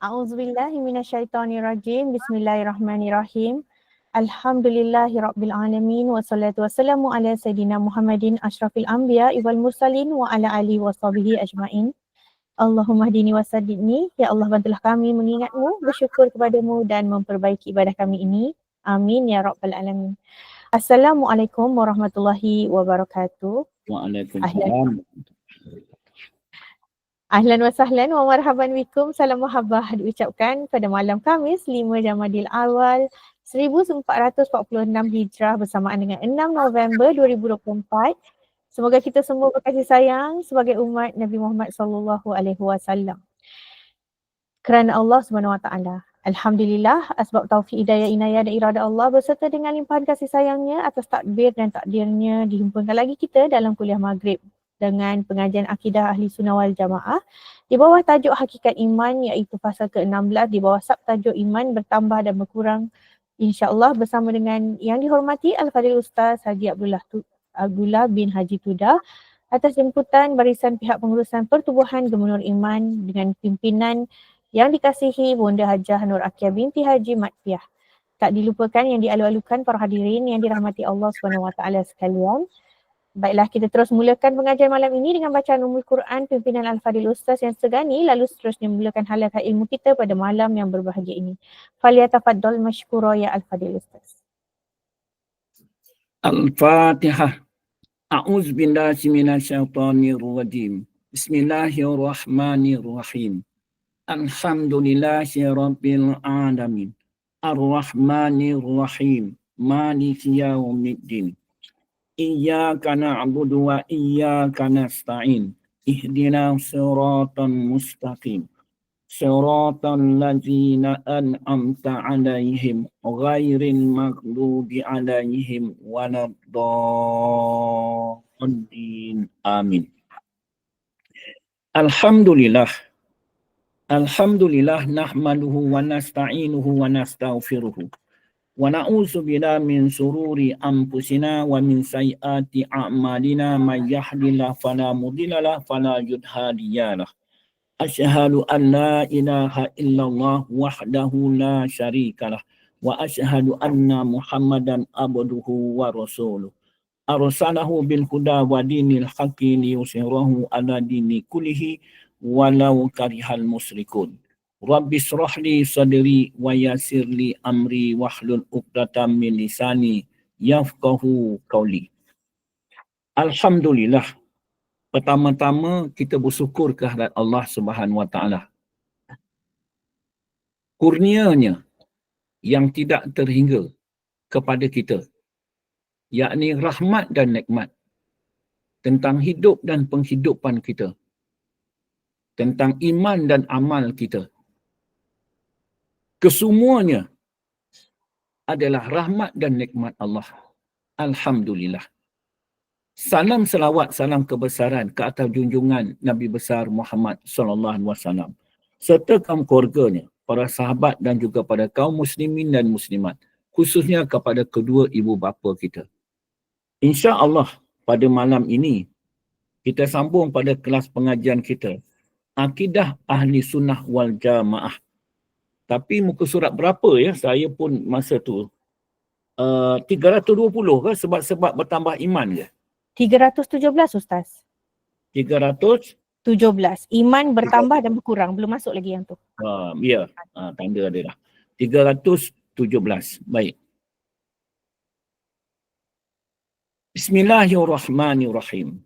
A'udzubillahi minasyaitonirrajim. Bismillahirrahmanirrahim. Alhamdulillahirabbil alamin wassalatu wassalamu ala sayidina Muhammadin asyrafil anbiya wal mursalin wa ala alihi washabihi ajmain. Allahumma hdini wasaddiqni. Ya Allah, bantulah kami mengingatmu, bersyukur kepadamu dan memperbaiki ibadah kami ini. Amin ya rabbal alamin. Assalamualaikum warahmatullahi wabarakatuh. Waalaikumsalam. Ahlan wa sahlan wa marhaban bikum. Salam mahabbah diucapkan pada malam Khamis 5 Jamadil Awal 1446 Hijrah bersamaan dengan 6 November 2024. Semoga kita semua berkasih sayang sebagai umat Nabi Muhammad sallallahu alaihi wasallam. Kerana Allah Subhanahu wa taala. Alhamdulillah, asbab taufik, hidayah, inayah dan irada Allah berserta dengan limpahan kasih sayangnya atas takdir dan takdirnya dihimpunkan lagi kita dalam kuliah maghrib dengan pengajian akidah ahli sunnah wal jamaah di bawah tajuk hakikat iman, iaitu fasal ke-16 di bawah subtajuk iman bertambah dan berkurang, insya-Allah bersama dengan yang dihormati Al-Fadhil Ustaz Haji Abdullah bin Haji Tudah atas jemputan barisan pihak pengurusan pertubuhan Gemenur Iman dengan pimpinan yang dikasihi Bonda Hajah Nur Akia binti Haji Matfiah. Tak dilupakan yang dialu-alukan para hadirin yang dirahmati Allah SWT sekalian. Baiklah, kita terus mulakan pengajian malam ini dengan bacaan Ummul Quran pimpinan Al-Fadhil Ustaz yang segani, lalu seterusnya memulakan halaqah ilmu kita pada malam yang berbahagia ini. Falyatafaddal mashkura ya Al-Fadhil Ustaz. Al-Fatihah. A'udzu billahi minasyaitonir rajim. Bismillahirrahmanirrahim. Alhamdulillahi rabbil alamin. Ar-Rahmanir-Rahim. Maliki yaumiddin. Iyyaka na'budu wa iyyaka nasta'in. Ihdinas siratal mustaqim. Siratal ladzina an'amta 'alaihim ghairil maghdubi 'alaihim waladdallin. Amin. Alhamdulillah. Alhamdulillah nahmaduhu wa nasta'inuhu wa nastaghfiruhu. Wa na'udzu billahi min sururi anfusina wa min sayyiati a'malina may yahdihillahu fala mudilla lahu fala hadiya lahu. Asyhadu an la ilaha illallah wahdahu la syarika lah wa asyhadu anna Muhammadan abduhu wa rasuluh. Arsalahu bil huda wa dinil haqqi liyusirahu ala dini kullihi walau karihal musyrikun. Rabbi shrah li sadri wa yassir li amri wahlul 'uqdatam min lisani yafqahu qawli. Alhamdulillah. Pertama-tama kita bersyukur kehadirat Allah Subhanahu wa taala. Kurnianya yang tidak terhingga kepada kita, yakni rahmat dan nikmat tentang hidup dan penghidupan kita, tentang iman dan amal kita. Kesemuanya adalah rahmat dan nikmat Allah. Alhamdulillah. Salam selawat, salam kebesaran ke atas junjungan Nabi besar Muhammad sallallahu alaihi wasallam serta kaum keluarganya, para sahabat dan juga pada kaum muslimin dan muslimat, khususnya kepada kedua ibu bapa kita. Insya-Allah pada malam ini kita sambung pada kelas pengajian kita Akidah Ahli Sunnah wal Jamaah. Tapi muka surat berapa ya? Saya pun masa tu 320 ke sebab bertambah iman ke? 317 Ustaz. 317. Iman bertambah dan berkurang. Belum masuk lagi yang tu. Ya, tanda ada dah. 317. Baik. Bismillahirrahmanirrahim.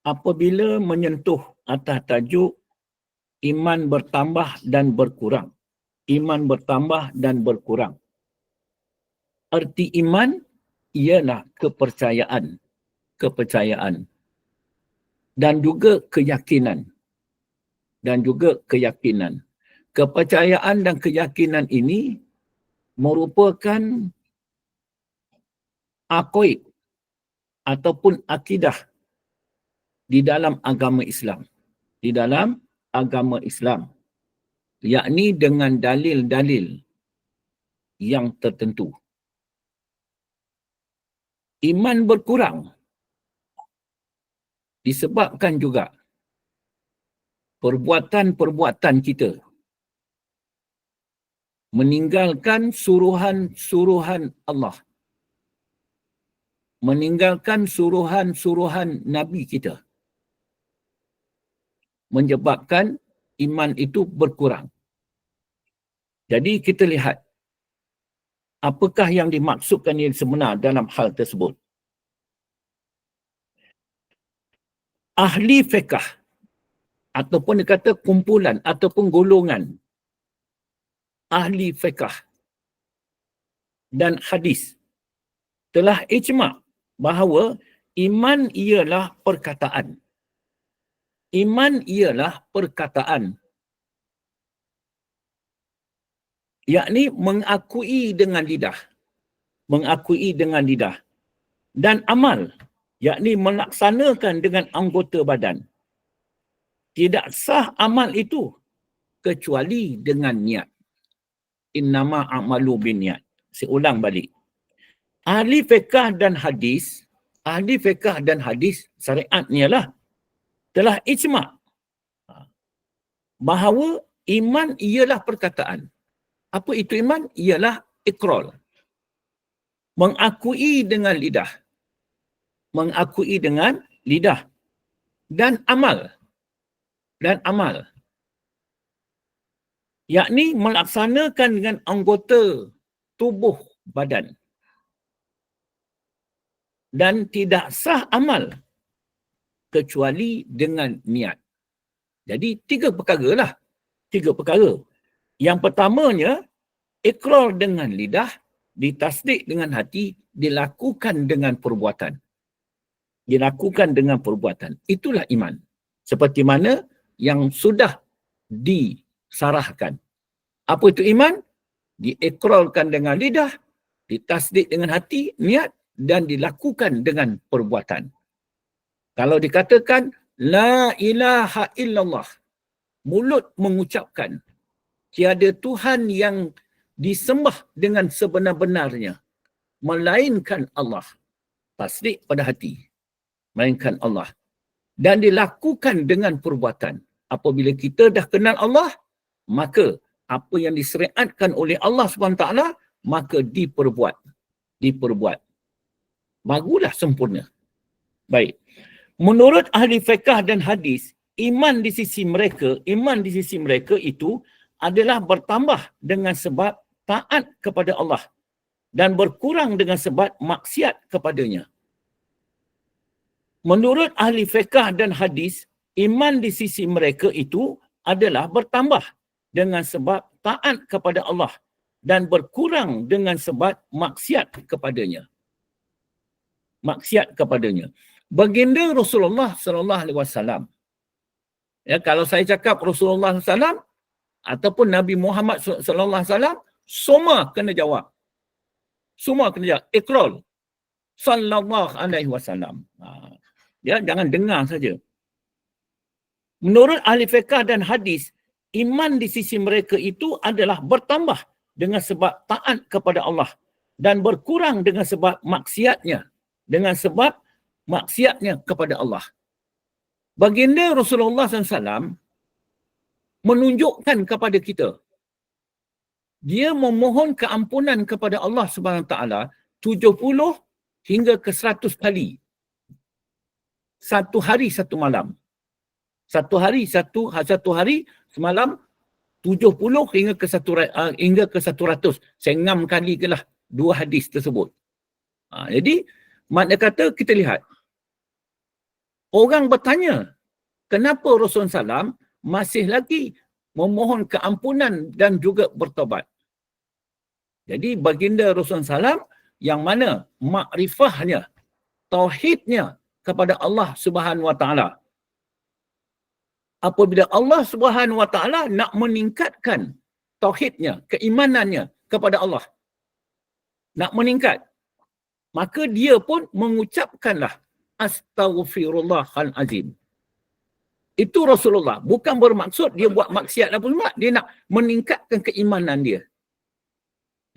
Apabila menyentuh atas tajuk iman bertambah dan berkurang. Iman bertambah dan berkurang. Arti iman ialah kepercayaan. Kepercayaan. Dan juga keyakinan. Dan juga keyakinan. Kepercayaan dan keyakinan ini merupakan aqaid ataupun akidah di dalam agama Islam. Di dalam agama Islam. Yakni dengan dalil-dalil yang tertentu. Iman berkurang disebabkan juga perbuatan-perbuatan kita, meninggalkan suruhan-suruhan Allah, meninggalkan suruhan-suruhan Nabi kita, menyebabkan iman itu berkurang. Jadi kita lihat apakah yang dimaksudkan yang sebenar dalam hal tersebut. Ahli fiqh ataupun dikata kumpulan ataupun golongan ahli fiqh dan hadis telah ijma' bahawa iman ialah perkataan. Iman ialah perkataan, yakni mengakui dengan lidah. Mengakui dengan lidah. Dan amal, yakni melaksanakan dengan anggota badan. Tidak sah amal itu kecuali dengan niat. Innama a'malu binniat. Saya ulang balik. Ahli fiqh dan hadis, syariat ni ialah telah ijma' bahawa iman ialah perkataan. Apa itu iman? Ialah ikrar. Mengakui dengan lidah. Mengakui dengan lidah. Dan amal. Dan amal. Yakni melaksanakan dengan anggota tubuh badan. Dan tidak sah amal kecuali dengan niat. Jadi 3 perkara lah. 3 perkara. Yang pertamanya, ikrar dengan lidah, ditasdik dengan hati, dilakukan dengan perbuatan. Dilakukan dengan perbuatan. Itulah iman. Seperti mana yang sudah disarahkan. Apa itu iman? Diikrarkan dengan lidah, ditasdik dengan hati, niat, dan dilakukan dengan perbuatan. Kalau dikatakan, La ilaha illallah, mulut mengucapkan, tiada Tuhan yang disembah dengan sebenar-benarnya, melainkan Allah. Tasdik pada hati, melainkan Allah. Dan dilakukan dengan perbuatan. Apabila kita dah kenal Allah, maka apa yang disyariatkan oleh Allah SWT, maka diperbuat. Diperbuat. Barulah sempurna. Baik. Menurut ahli fiqh dan hadis, iman di sisi mereka itu adalah bertambah dengan sebab taat kepada Allah dan berkurang dengan sebab maksiat kepadanya. Menurut ahli fiqh dan hadis, iman di sisi mereka itu adalah bertambah dengan sebab taat kepada Allah dan berkurang dengan sebab maksiat kepadanya. Maksiat kepadanya. Baginda Rasulullah sallallahu alaihi wasallam. Ya, kalau saya cakap Rasulullah SAW ataupun Nabi Muhammad sallallahu alaihi wasallam, semua kena jawab. Semua kena jawab. Ikrar. Sallallahu alaihi wasallam. Ya, jangan dengar saja. Menurut ahli fiqh dan hadis, iman di sisi mereka itu adalah bertambah dengan sebab taat kepada Allah dan berkurang dengan sebab maksiatnya. Dengan sebab maksiatnya kepada Allah. Baginda Rasulullah SAW menunjukkan kepada kita, dia memohon keampunan kepada Allah SWT 70 hingga ke 100 kali. Satu hari, satu malam. Satu hari, semalam 70 hingga ke 100. Saya ngam kali ke lah 2 hadis tersebut. Jadi, makna kata kita lihat. Orang bertanya, kenapa Rasulullah SAW masih lagi memohon keampunan dan juga bertobat? Jadi baginda Rasulullah SAW yang mana makrifahnya, tauhidnya kepada Allah Subhanahu Wa Taala. Apabila Allah Subhanahu Wa Taala nak meningkatkan tauhidnya, keimanannya kepada Allah, nak meningkat, maka dia pun mengucapkanlah Astaghfirullahalazim. Itu Rasulullah. Bukan bermaksud dia buat maksiat apa semua. Dia nak meningkatkan keimanan dia.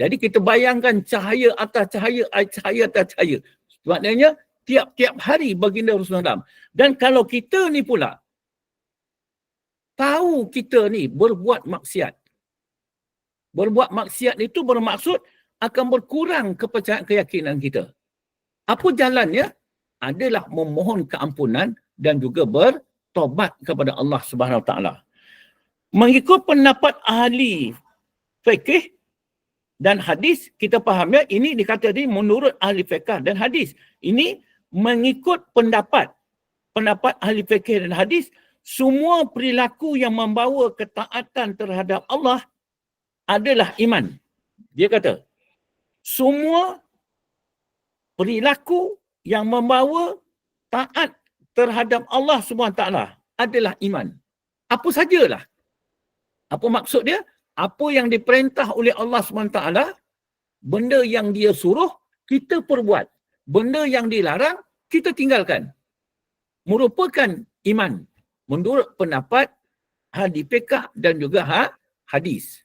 Jadi kita bayangkan cahaya atas cahaya, cahaya atas cahaya. Maknanya tiap-tiap hari baginda Rasulullah. Dan kalau kita ni pula mahu kita ni berbuat maksiat. Berbuat maksiat itu bermaksud akan berkurang kepercayaan keyakinan kita. Apa jalannya? Adalah memohon keampunan dan juga bertobat kepada Allah Subhanahu Wa Taala. Mengikut pendapat ahli fikih dan hadis, kita faham ya, ini dikata tadi menurut ahli fikih dan hadis. Ini mengikut pendapat ahli fikih dan hadis, semua perilaku yang membawa ketaatan terhadap Allah adalah iman. Dia kata, semua perilaku yang membawa taat terhadap Allah SWT adalah iman. Apa sajalah. Apa maksud dia? Apa yang diperintah oleh Allah SWT, benda yang dia suruh, kita perbuat. Benda yang dilarang, kita tinggalkan. Merupakan iman. Menurut pendapat ahli fiqh dan juga hadis.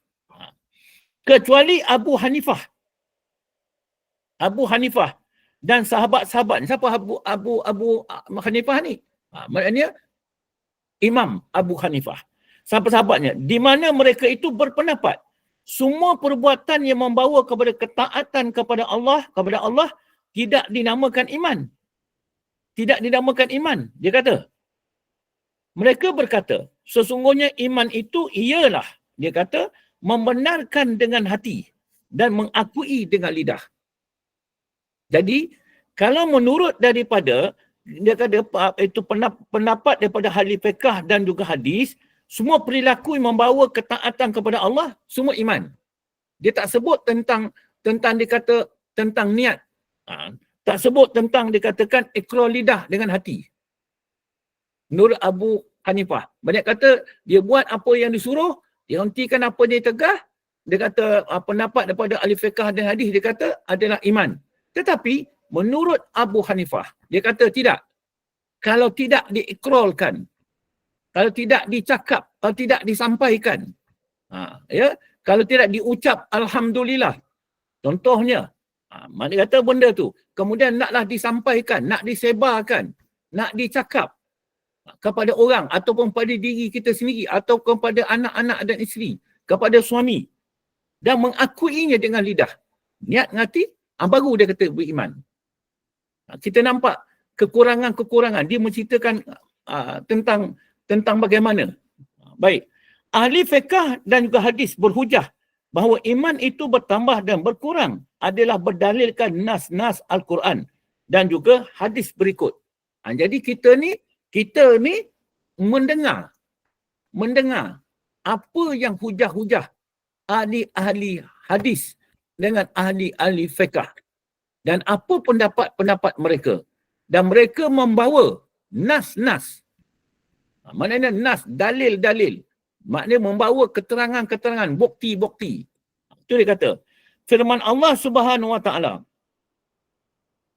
Kecuali Abu Hanifah. Abu Hanifah dan sahabat-sahabat. Siapa Abu Hanifah ni? Maknanya Imam Abu Hanifah. Sahabat-sahabatnya. Di mana mereka itu berpendapat. Semua perbuatan yang membawa kepada ketaatan kepada Allah tidak dinamakan iman. Tidak dinamakan iman. Dia kata. Mereka berkata, sesungguhnya iman itu ialah, dia kata, membenarkan dengan hati dan mengakui dengan lidah. Jadi, kalau menurut daripada, dia kata itu pendapat daripada ahli fiqh dan juga hadis, semua perilaku yang membawa ketaatan kepada Allah, semua iman. Dia tak sebut tentang dikata tentang niat. Tak sebut tentang dikatakan ikrar lidah dengan hati. Menurut Abu Hanifah. Banyak kata dia buat apa yang disuruh, dia hentikan apa yang tegah. Dia kata pendapat daripada ahli fiqh dan hadis, dia kata adalah iman. Tetapi menurut Abu Hanifah, dia kata tidak. Kalau tidak diikrarkan, kalau tidak dicakap, kalau tidak disampaikan, kalau tidak diucap Alhamdulillah, contohnya, mana kata benda tu, kemudian naklah disampaikan, nak disebarkan, nak dicakap kepada orang ataupun pada diri kita sendiri atau kepada anak-anak dan isteri, kepada suami, dan mengakuinya dengan lidah, niat ngati, baru dia kata beriman. Kita nampak kekurangan-kekurangan. Dia menceritakan tentang bagaimana. Baik. Ahli fiqh dan juga hadis berhujah bahawa iman itu bertambah dan berkurang adalah berdalilkan nas-nas Al-Quran dan juga hadis berikut. Jadi kita ni mendengar apa yang hujah-hujah ahli-ahli hadis dengan ahli-ahli fiqh dan apa pendapat-pendapat mereka, dan mereka membawa nas-nas. Maknanya nas, dalil-dalil. Maknanya membawa keterangan-keterangan, bukti-bukti. Itu dia kata. Firman Allah Subhanahu Wa Taala.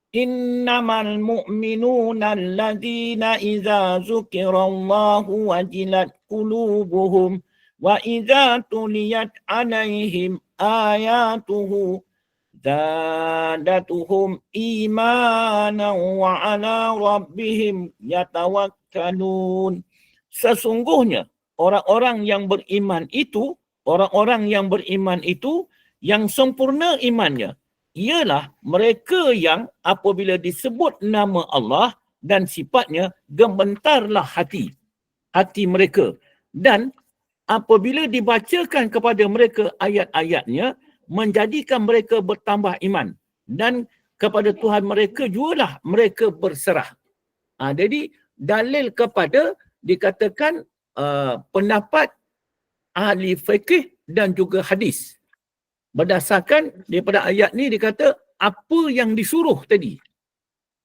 Innamal mu'minuna alladhina idza dzukirallahu wajilat qulubuhum wa idza tuliyat 'alaihim ayatuhu zadatuhum imanan wa 'ala rabbihim yatawakkalun. Sesungguhnya orang-orang yang beriman itu, yang sempurna imannya, ialah mereka yang apabila disebut nama Allah dan sifatnya, gemetarlah hati mereka. Dan apabila dibacakan kepada mereka ayat-ayatnya, menjadikan mereka bertambah iman. Dan kepada Tuhan mereka jugalah mereka berserah. Jadi dalil kepada dikatakan pendapat ahli fikih dan juga hadis. Berdasarkan daripada ayat ni dikata apa yang disuruh tadi.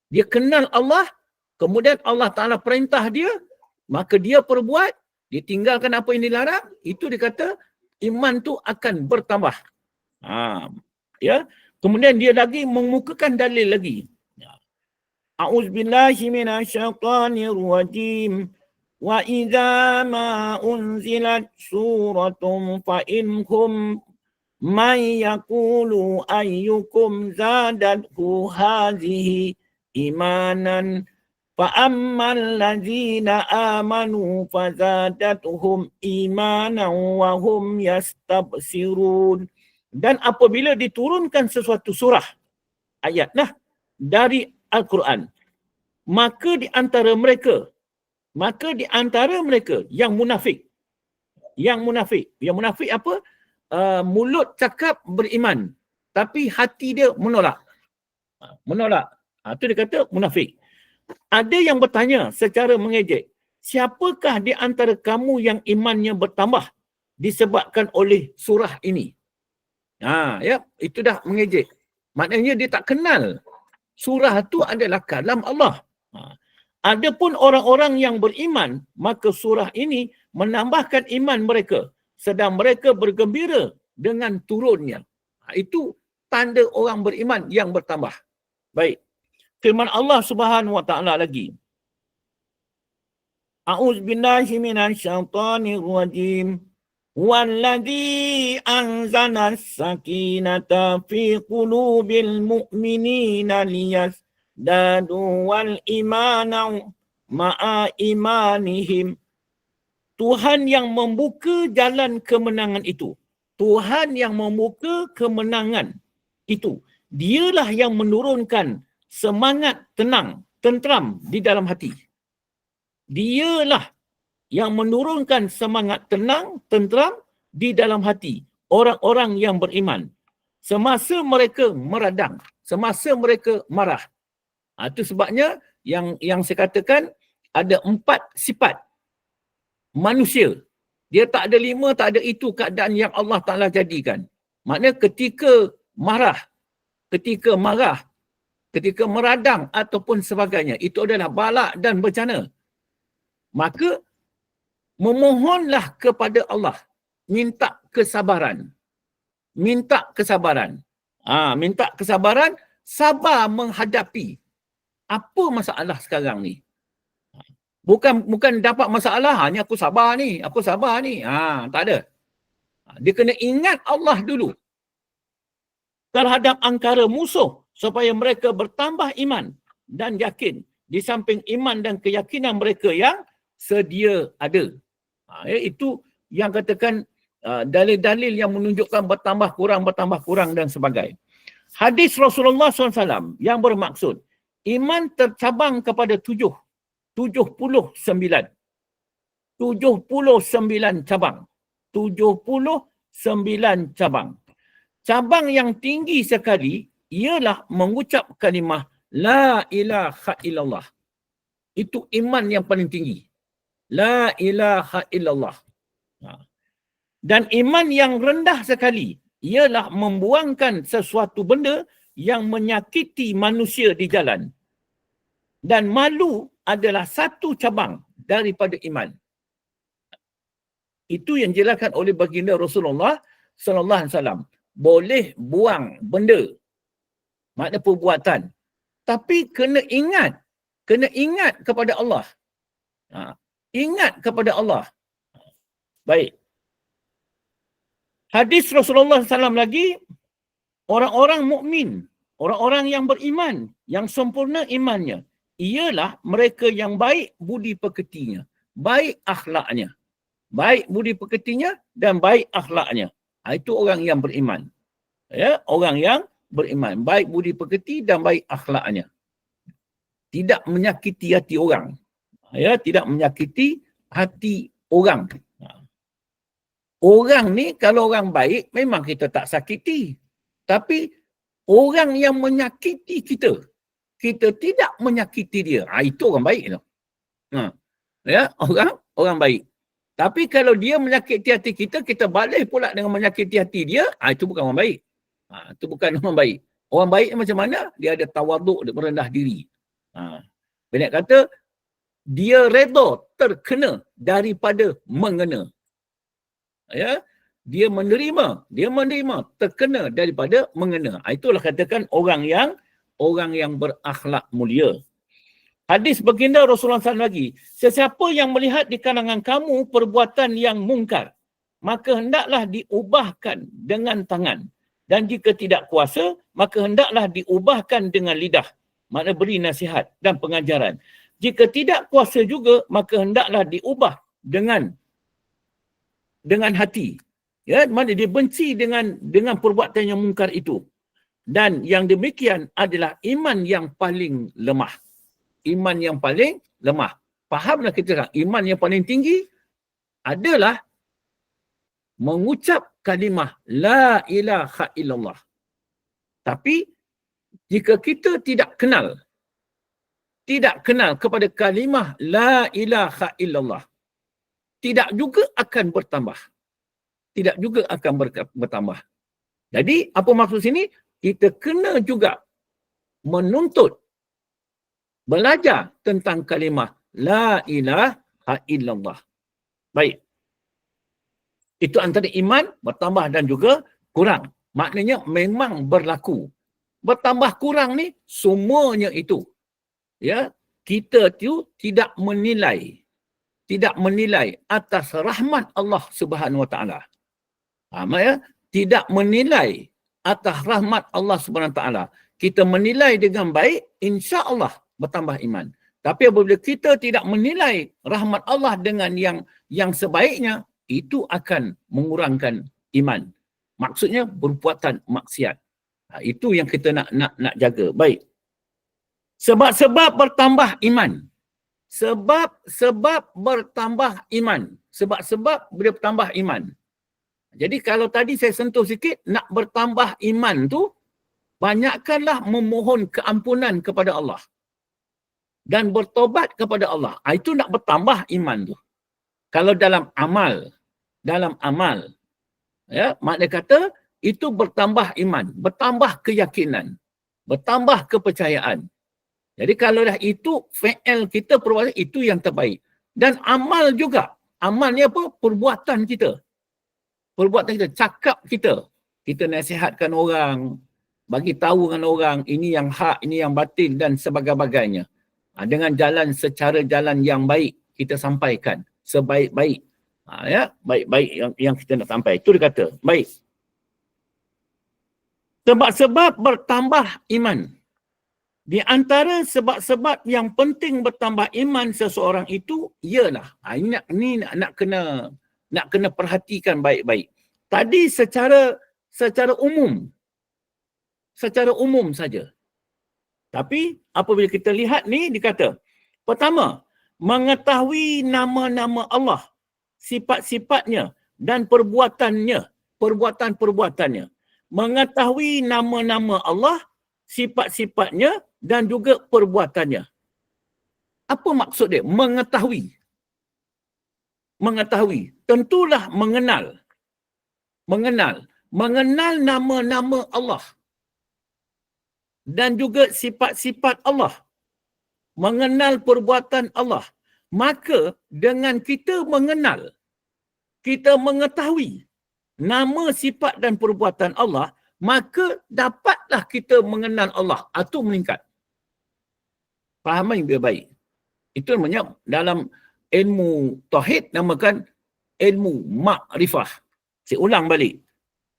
Dia kenal Allah, kemudian Allah Ta'ala perintah dia, maka dia perbuat, dia tinggalkan apa yang dilarang, itu dikata iman tu akan bertambah. Kemudian dia lagi mengemukakan dalil lagi. A'udzubillahi minasyaitanirrajim. Wa idza ma unzilat suratum fa inhum man yaqulu ayyukum zadathu hadhihi imanan فَأَمَّا الَّذِينَ آمَنُوا فَزَادَتْهُمْ إِيمَانًا وَهُمْ يَسْتَبْصِرُونَ. Dan apabila diturunkan sesuatu surah, ayat dari Al-Quran, maka di antara mereka yang munafik apa? Mulut cakap beriman, tapi hati dia menolak. Itu dia kata munafik. Ada yang bertanya secara mengejek, siapakah di antara kamu yang imannya bertambah disebabkan oleh surah ini? Itu dah mengejek. Maknanya dia tak kenal surah itu adalah kalam Allah. Adapun orang-orang yang beriman, maka surah ini menambahkan iman mereka, sedang mereka bergembira dengan turunnya. Itu tanda orang beriman yang bertambah. Baik. Firman Allah Subhanahu wa taala lagi. A'udzubillahi minasyaitonir rajim. Walladzi anzala as-sakinata fi qulubil mu'minina liyazdadu wal imana ma'a imanihim. Tuhan yang membuka jalan kemenangan itu. Tuhan yang membuka kemenangan itu. Dialah yang menurunkan semangat tenang, tentram di dalam hati. Dialah yang menurunkan semangat tenang, tentram di dalam hati orang-orang yang beriman. Semasa mereka meradang, semasa mereka marah. Itu sebabnya yang saya katakan ada 4 sifat manusia. Dia tak ada 5, tak ada itu keadaan yang Allah Ta'ala jadikan. Maknanya ketika marah, ketika meradang ataupun sebagainya, itu adalah balak dan bencana. Maka memohonlah kepada Allah, minta kesabaran. Minta kesabaran, sabar menghadapi apa masalah sekarang ni. Bukan dapat masalah, ni aku sabar ni. Tak ada. Dia kena ingat Allah dulu terhadap angkara musuh supaya mereka bertambah iman dan yakin di samping iman dan keyakinan mereka yang sedia ada. Itu yang katakan dalil-dalil yang menunjukkan bertambah kurang dan sebagainya. Hadis Rasulullah SAW yang bermaksud iman tercabang kepada 79 cabang. 79 cabang. Cabang yang tinggi sekali ialah mengucap kalimah La ilaha illallah. Itu iman yang paling tinggi. La ilaha illallah. Dan iman yang rendah sekali ialah membuangkan sesuatu benda yang menyakiti manusia di jalan. Dan malu adalah satu cabang daripada iman. Itu yang dijelaskan oleh baginda Rasulullah sallallahu alaihi wasallam. Boleh buang benda, makna perbuatan, tapi kena ingat kepada Allah. Ingat kepada Allah. Baik. Hadis Rasulullah SAW lagi, orang-orang mukmin, orang-orang yang beriman, yang sempurna imannya, ialah mereka yang baik budi pekertinya, baik akhlaknya. Baik budi pekertinya dan baik akhlaknya. Itu orang yang beriman. Ya, orang yang beriman, baik budi pekerti dan baik akhlaknya. Tidak menyakiti hati orang. Ya, tidak menyakiti hati orang. Orang ni kalau orang baik memang kita tak sakiti. Tapi orang yang menyakiti kita, kita tidak menyakiti dia. Itu orang baik tu. Ya, orang baik. Tapi kalau dia menyakiti hati kita, kita balik pula dengan menyakiti hati dia, itu bukan orang baik. Itu bukan orang baik. Orang baik macam mana? Dia ada tawaduk, dia merendah diri. Banyak kata, dia redha terkena daripada mengena. Ya, dia menerima terkena daripada mengena. Itulah katakan orang yang berakhlak mulia. Hadis baginda Rasulullah SAW lagi, sesiapa yang melihat di kalangan kamu perbuatan yang mungkar, maka hendaklah diubahkan dengan tangan. Dan jika tidak kuasa, maka hendaklah diubahkan dengan lidah. Maknanya beri nasihat dan pengajaran. Jika tidak kuasa juga, maka hendaklah diubah dengan hati. Ya, mana dia benci dengan perbuatan yang mungkar itu. Dan yang demikian adalah iman yang paling lemah. Iman yang paling lemah. Fahamlah kita sekarang, iman yang paling tinggi adalah mengucap kalimah la ilaha illallah. Tapi jika kita tidak kenal kepada kalimah la ilaha illallah, tidak juga akan bertambah. Tidak juga akan bertambah. Jadi apa maksud sini? Kita kena juga menuntut, belajar tentang kalimah la ilaha illallah. Baik. Itu antara iman bertambah dan juga kurang. Maknanya memang berlaku. Bertambah kurang ni semuanya itu. Ya, kita tu tidak menilai atas rahmat Allah Subhanahu Wa Taala. Ya, tidak menilai atas rahmat Allah Subhanahu Wa Taala. Kita menilai dengan baik, insya-Allah bertambah iman. Tapi apabila kita tidak menilai rahmat Allah dengan yang sebaiknya, itu akan mengurangkan iman. Maksudnya berpuatan maksiat. Itu yang kita nak jaga. Baik. Sebab-sebab bertambah iman. Sebab bertambah iman. Sebab boleh bertambah iman. Jadi kalau tadi saya sentuh sikit, nak bertambah iman tu, banyakkanlah memohon keampunan kepada Allah. Dan bertobat kepada Allah. Itu nak bertambah iman tu. Kalau dalam amal, ya, makna kata itu bertambah iman, bertambah keyakinan, bertambah kepercayaan. Jadi kalau dah itu fi'il kita, perbuatan itu yang terbaik. Dan amal juga. Amal ni apa? Perbuatan kita. Perbuatan kita, cakap kita. Kita nasihatkan orang, bagi tahu dengan orang, ini yang hak, ini yang batil dan sebagainya. Dengan secara jalan yang baik, kita sampaikan. Sebaik-baik. Ya, baik-baik yang kita nak sampai. Itu dia kata. Baik. Sebab-sebab bertambah iman. Di antara sebab-sebab yang penting bertambah iman seseorang itu ialah, ini nak kena perhatikan baik-baik. Tadi secara umum saja. Tapi apabila kita lihat ni dikata, pertama, mengetahui nama-nama Allah, sifat-sifatnya dan perbuatan-perbuatannya. Mengetahui nama-nama Allah, sifat-sifatnya dan juga perbuatannya. Apa maksud dia? Mengetahui. Tentulah mengenal. Mengenal nama-nama Allah. Dan juga sifat-sifat Allah. Mengenal perbuatan Allah. Maka dengan kita mengenal, kita mengetahui nama, sifat dan perbuatan Allah, maka dapatlah kita mengenal Allah atau meningkat. Fahaman yang baik. Itu namanya dalam ilmu tauhid namakan ilmu makrifah. Saya ulang balik.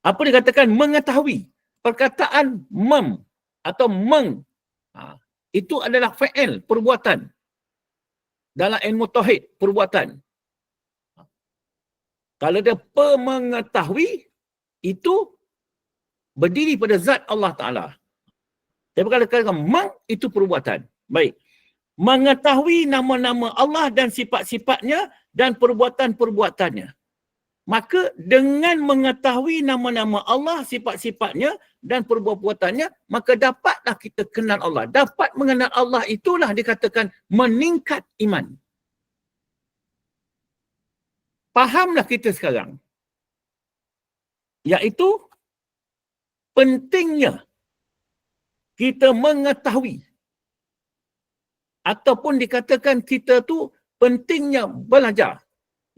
Apa dikatakan mengetahui? Perkataan atau itu adalah fi'il, perbuatan. Dalam ilmu tauhid, perbuatan. Kalau dia mengetahui, itu berdiri pada zat Allah Ta'ala. Tapi kalau katakan itu perbuatan. Baik. Mengetahui nama-nama Allah dan sifat-sifatnya dan perbuatan-perbuatannya. Maka dengan mengetahui nama-nama Allah, sifat-sifatnya dan perbuatannya, maka dapatlah kita kenal Allah. Dapat mengenal Allah itulah dikatakan meningkat iman. Fahamlah kita sekarang. Iaitu pentingnya kita mengetahui ataupun dikatakan kita tu pentingnya belajar,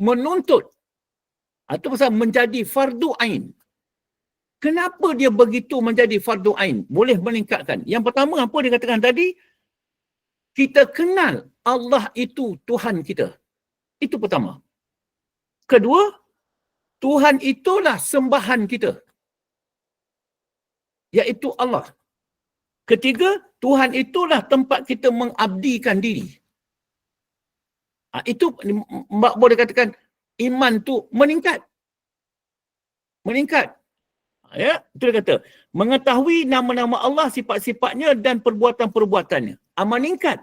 menuntut atau pasal menjadi fardu ain. Kenapa dia begitu menjadi fardu ain? Boleh meningkatkan. Yang pertama apa dikatakan tadi? Kita kenal Allah itu Tuhan kita. Itu pertama. Kedua, Tuhan itulah sembahan kita. Iaitu Allah. Ketiga, Tuhan itulah tempat kita mengabdikan diri. Itu boleh katakan iman tu meningkat. Meningkat. Ya, itu dia kata. Mengetahui nama-nama Allah, sifat-sifatnya dan perbuatan-perbuatannya. Meningkat.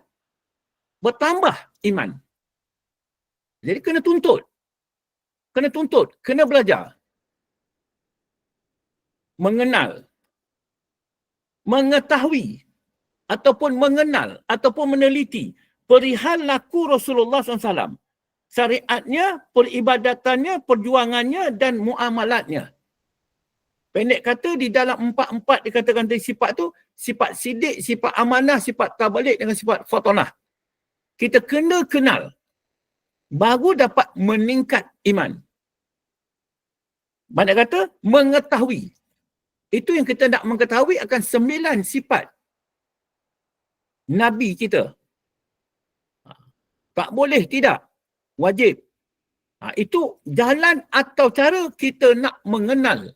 Bertambah iman. Jadi kena tuntut. Kena tuntut. Kena belajar. Mengenal. Mengetahui. Ataupun mengenal. Ataupun meneliti. Perihal laku Rasulullah SAW. Syariatnya, peribadatannya, perjuangannya dan muamalatnya. Pendek kata, di dalam empat-empat dikatakan tadi sifat tu, sifat sidik, sifat amanah, sifat tabalik dengan sifat fatonah. Kita kena kenal. Baru dapat meningkat iman. Mana kata, mengetahui. Itu yang kita nak mengetahui akan 9 sifat Nabi kita. Tak boleh tidak. Wajib. Itu jalan atau cara kita nak mengenal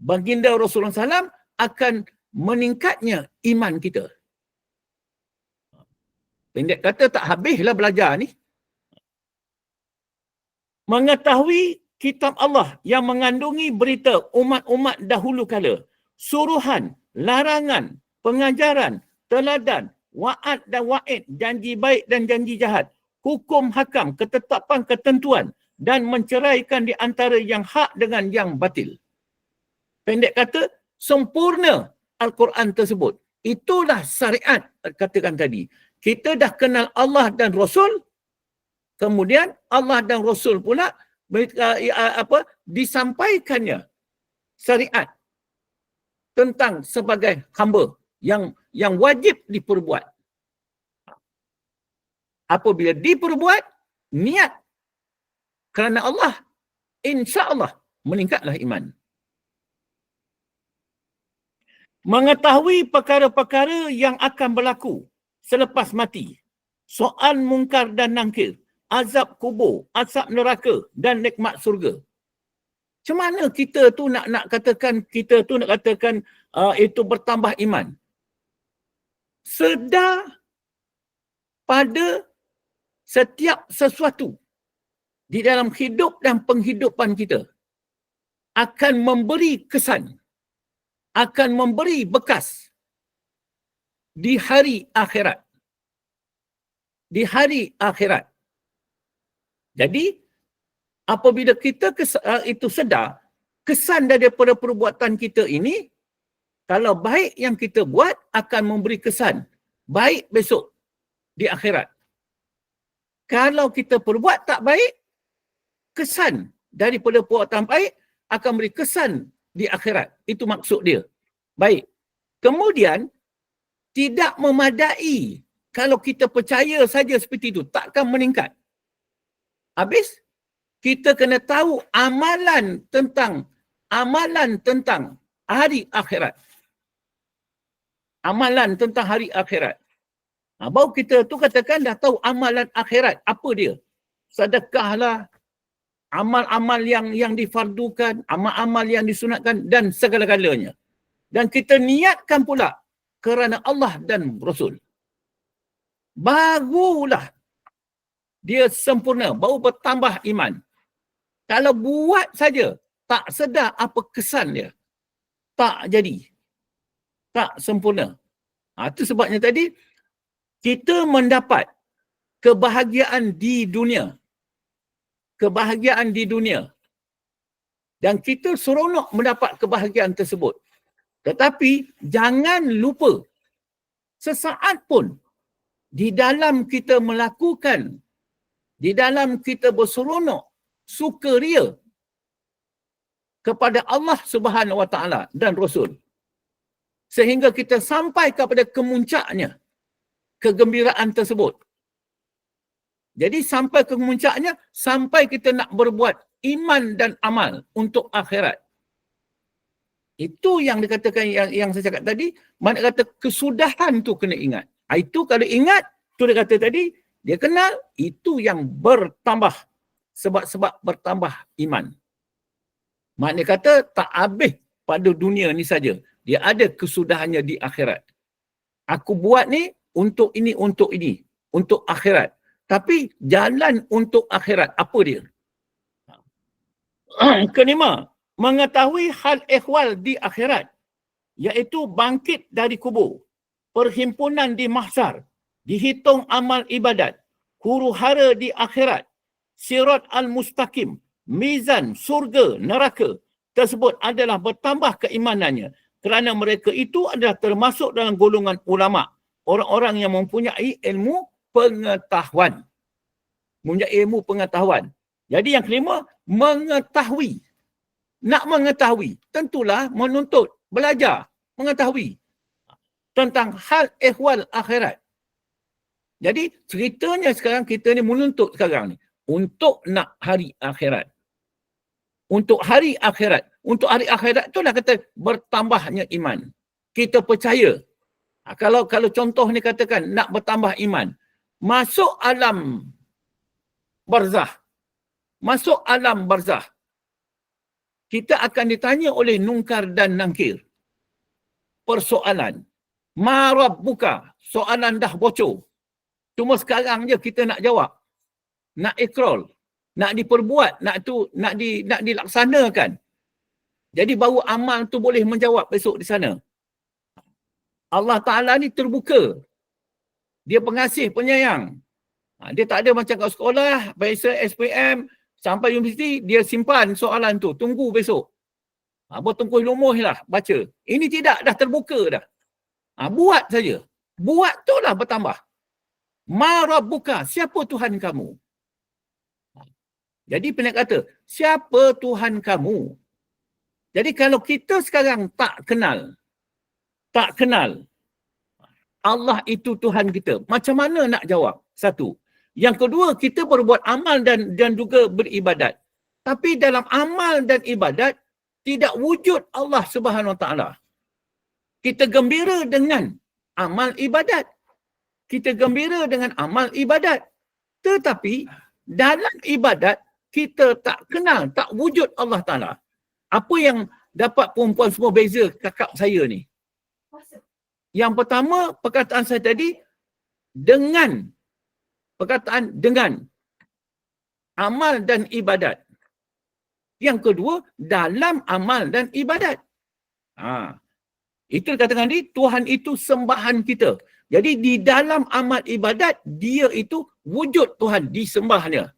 baginda Rasulullah SAW akan meningkatnya iman kita. Pendek kata tak habislah belajar ni. Mengetahui kitab Allah yang mengandungi berita umat-umat dahulu kala. Suruhan, larangan, pengajaran, teladan, wa'ad dan wa'id, janji baik dan janji jahat. Hukum hakam, ketetapan ketentuan dan menceraikan di antara yang hak dengan yang batil. Pendek kata, sempurna Al-Quran tersebut. Itulah syariat, katakan tadi. Kita dah kenal Allah dan Rasul, kemudian Allah dan Rasul pula disampaikannya syariat tentang sebagai hamba yang wajib diperbuat. Apabila diperbuat, niat kerana Allah, insya-Allah meningkatlah iman. Mengetahui perkara-perkara yang akan berlaku selepas mati. Soal mungkar dan nangkir. Azab kubur, azab neraka dan nikmat surga. Macam mana kita tu nak katakan itu bertambah iman? Sedar pada setiap sesuatu di dalam hidup dan penghidupan kita akan memberi kesan, akan memberi bekas di hari akhirat. Di hari akhirat. Jadi, apabila kita itu sedar, kesan daripada perbuatan kita ini, kalau baik yang kita buat akan memberi kesan baik besok di akhirat. Kalau kita perbuat tak baik, kesan daripada perbuatan baik akan beri kesan di akhirat. Itu maksud dia. Baik. Kemudian, tidak memadai kalau kita percaya saja seperti itu, takkan meningkat. Habis, kita kena tahu amalan tentang hari akhirat. Amalan tentang hari akhirat. Baru kita tu katakan dah tahu amalan akhirat. Apa dia? Sedekahlah, amal-amal yang difardukan, amal-amal yang disunatkan dan segala-galanya. Dan kita niatkan pula kerana Allah dan Rasul. Barulah dia sempurna, baru bertambah iman. Kalau buat saja, tak sedar apa kesan dia, tak jadi. Tak sempurna. Itu sebabnya tadi, kita mendapat kebahagiaan di dunia. Kebahagiaan di dunia. Dan kita seronok mendapat kebahagiaan tersebut. Tetapi, jangan lupa, sesaat pun, di dalam kita melakukan, di dalam kita berseronok, sukaria kepada Allah Subhanahu Wa Taala dan Rasul. Sehingga kita sampai kepada kemuncaknya kegembiraan tersebut. Jadi sampai ke kemuncaknya, sampai kita nak berbuat iman dan amal untuk akhirat. Itu yang dikatakan, yang saya cakap tadi, mana kata kesudahan tu kena ingat. Itu kalau ingat, tu dia kata tadi, dia kenal, itu yang bertambah. Sebab bertambah iman. Maknanya kata tak habis pada dunia ni saja. Dia ada kesudahannya di akhirat. Aku buat ni untuk ini, untuk akhirat. Tapi jalan untuk akhirat, apa dia? Kelima, mengetahui hal ehwal di akhirat, iaitu bangkit dari kubur, perhimpunan di mahsyar, dihitung amal ibadat, huru-hara di akhirat, sirat al-mustaqim, mizan, surga, neraka tersebut adalah bertambah keimanannya kerana mereka itu adalah termasuk dalam golongan ulama, orang-orang yang mempunyai ilmu pengetahuan. Mempunyai ilmu pengetahuan. Jadi yang kelima, mengetahui. Nak mengetahui, tentulah menuntut, belajar, mengetahui tentang hal ehwal akhirat. Jadi ceritanya sekarang kita ni menuntut sekarang ni untuk nak hari akhirat. Untuk hari akhirat. Untuk hari akhirat itulah kata bertambahnya iman. Kita percaya. Kalau contoh ni katakan nak bertambah iman. Masuk alam barzah. Masuk alam barzah. Kita akan ditanya oleh Munkar dan Nakir. Persoalan. Ma rabbuka. Soalan dah bocor. Cuma sekarang je kita nak jawab. Nak ikrol. Nak diperbuat. Nak dilaksanakan. Jadi baru amal tu boleh menjawab besok di sana. Allah Ta'ala ni terbuka. Dia pengasih, penyayang. Dia tak ada macam kat sekolah, biasa SPM, sampai universiti, dia simpan soalan tu. Tunggu besok. Bertungkuh lumuh lah, baca. Ini tidak, dah terbuka dah. Buat saja. Buat tu lah bertambah. Ma rabbuka, siapa Tuhan kamu? Jadi penat kata, siapa Tuhan kamu? Jadi kalau kita sekarang tak kenal Allah itu Tuhan kita, macam mana nak jawab? Satu. Yang kedua, kita berbuat amal dan juga beribadat. Tapi dalam amal dan ibadat, tidak wujud Allah Subhanahu Wa Taala. Kita gembira dengan amal ibadat. Kita gembira dengan amal ibadat. Tetapi dalam ibadat, kita tak kenal, tak wujud Allah Ta'ala. Apa yang dapat perempuan semua beza kakak saya ni? Yang pertama, perkataan saya tadi, dengan. Perkataan dengan. Amal dan ibadat. Yang kedua, dalam amal dan ibadat. Itu dikatakan tadi, Tuhan itu sembahan kita. Jadi di dalam amal ibadat, dia itu wujud Tuhan, disembahnya.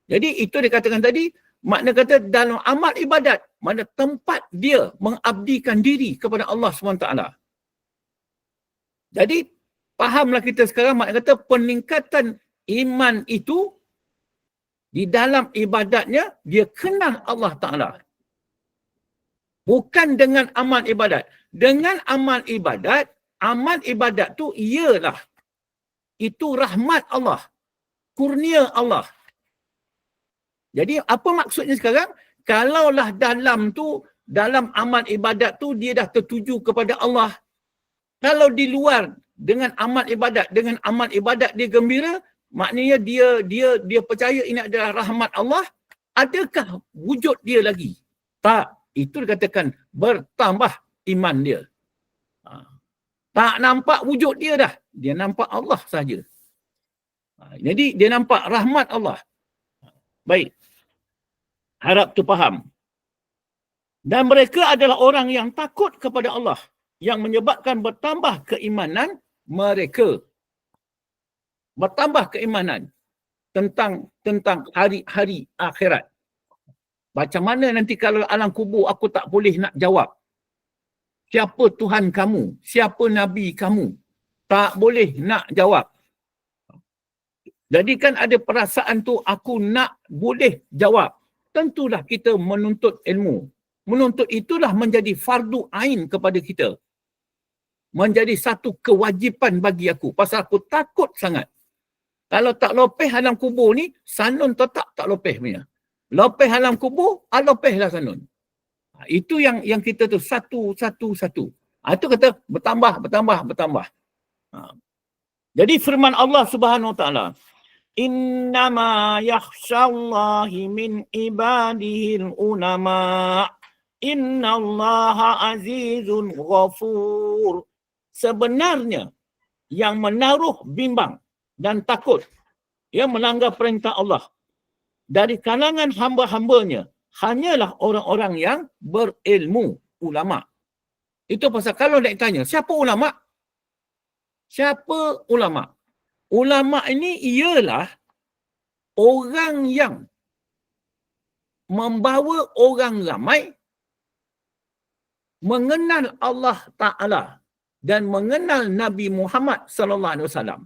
Jadi itu dikatakan tadi, makna kata dalam amal ibadat, mana tempat dia mengabdikan diri kepada Allah SWT. Jadi, fahamlah kita sekarang, makna kata peningkatan iman itu, di dalam ibadatnya, dia kenal Allah Ta'ala. Bukan dengan amal ibadat. Dengan amal ibadat tu ialah, itu rahmat Allah, kurnia Allah. Jadi apa maksudnya sekarang? Kalaulah dalam amal ibadat tu dia dah tertuju kepada Allah. Kalau di luar dengan amal ibadat dia gembira, maknanya dia percaya ini adalah rahmat Allah, adakah wujud dia lagi? Tak. Itu dikatakan bertambah iman dia. Tak nampak wujud dia dah. Dia nampak Allah saja. Jadi dia nampak rahmat Allah. Baik. Harap tu faham. Dan mereka adalah orang yang takut kepada Allah, yang menyebabkan bertambah keimanan mereka. Bertambah keimanan tentang hari-hari akhirat. Macam mana nanti kalau alam kubur aku tak boleh nak jawab. Siapa Tuhan kamu? Siapa Nabi kamu? Tak boleh nak jawab. Jadi kan ada perasaan tu aku nak boleh jawab. Tentulah kita menuntut ilmu. Menuntut itulah menjadi fardu ain kepada kita. Menjadi satu kewajipan bagi aku. Pasal aku takut sangat. Kalau tak lopeh alam kubur ni, sanun tetap tak lopeh punya. Lopeh alam kubur, lopehlah sanun. Itu yang kita tu satu. Itu kata bertambah. Jadi firman Allah Subhanahu Wa Taala, innama yakhshallahi min ibadihil ulama. Innallaha azizun ghafur. Sebenarnya yang menaruh bimbang, dan takut. Ia melanggar perintah Allah. Dari kalangan hamba-hambanya, hanyalah orang-orang yang berilmu, ulama. Itu pasal kalau nak tanya, siapa ulama? Siapa ulama? Ulama ini ialah orang yang membawa orang ramai mengenal Allah Ta'ala dan mengenal Nabi Muhammad sallallahu alaihi wasallam.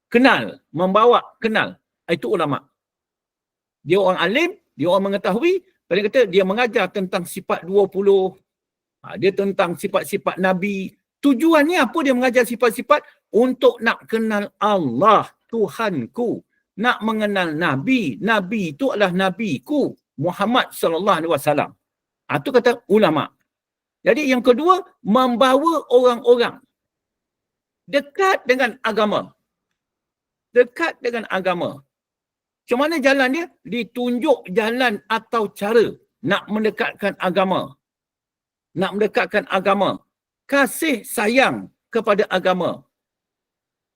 Kenal, membawa, kenal. Itu ulama. Dia orang alim, dia orang mengetahui, pada kata dia mengajar tentang sifat 20, dia tentang sifat-sifat Nabi. Tujuannya apa dia mengajar sifat-sifat? Untuk nak kenal Allah, Tuhanku. Nak mengenal Nabi. Nabi itu adalah Nabiku, Muhammad sallallahu alaihi wasallam. Itu kata ulama. Jadi yang kedua, membawa orang-orang dekat dengan agama. Dekat dengan agama. Macam mana jalan dia? Ditunjuk jalan atau cara nak mendekatkan agama. Nak mendekatkan agama. Kasih sayang kepada agama.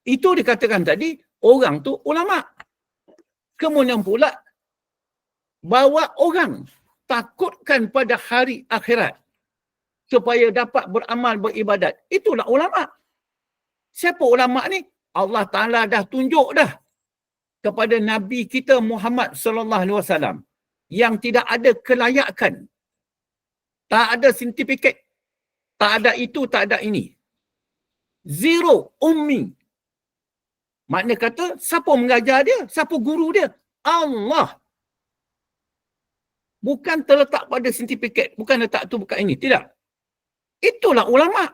Itu dikatakan tadi, orang tu ulama. Kemudian pula, bawa orang takutkan pada hari akhirat supaya dapat beramal beribadat. Itulah ulama. Siapa ulama ni? Allah Ta'ala dah tunjuk dah kepada Nabi kita Muhammad sallallahu alaihi wasallam yang tidak ada kelayakan. Tak ada sertifikat. Tak ada itu, tak ada ini. Zero, ummi. Makna kata, siapa mengajar dia? Siapa guru dia? Allah. Bukan terletak pada sertifikat. Bukan letak tu, bukan ini. Tidak. Itulah ulama.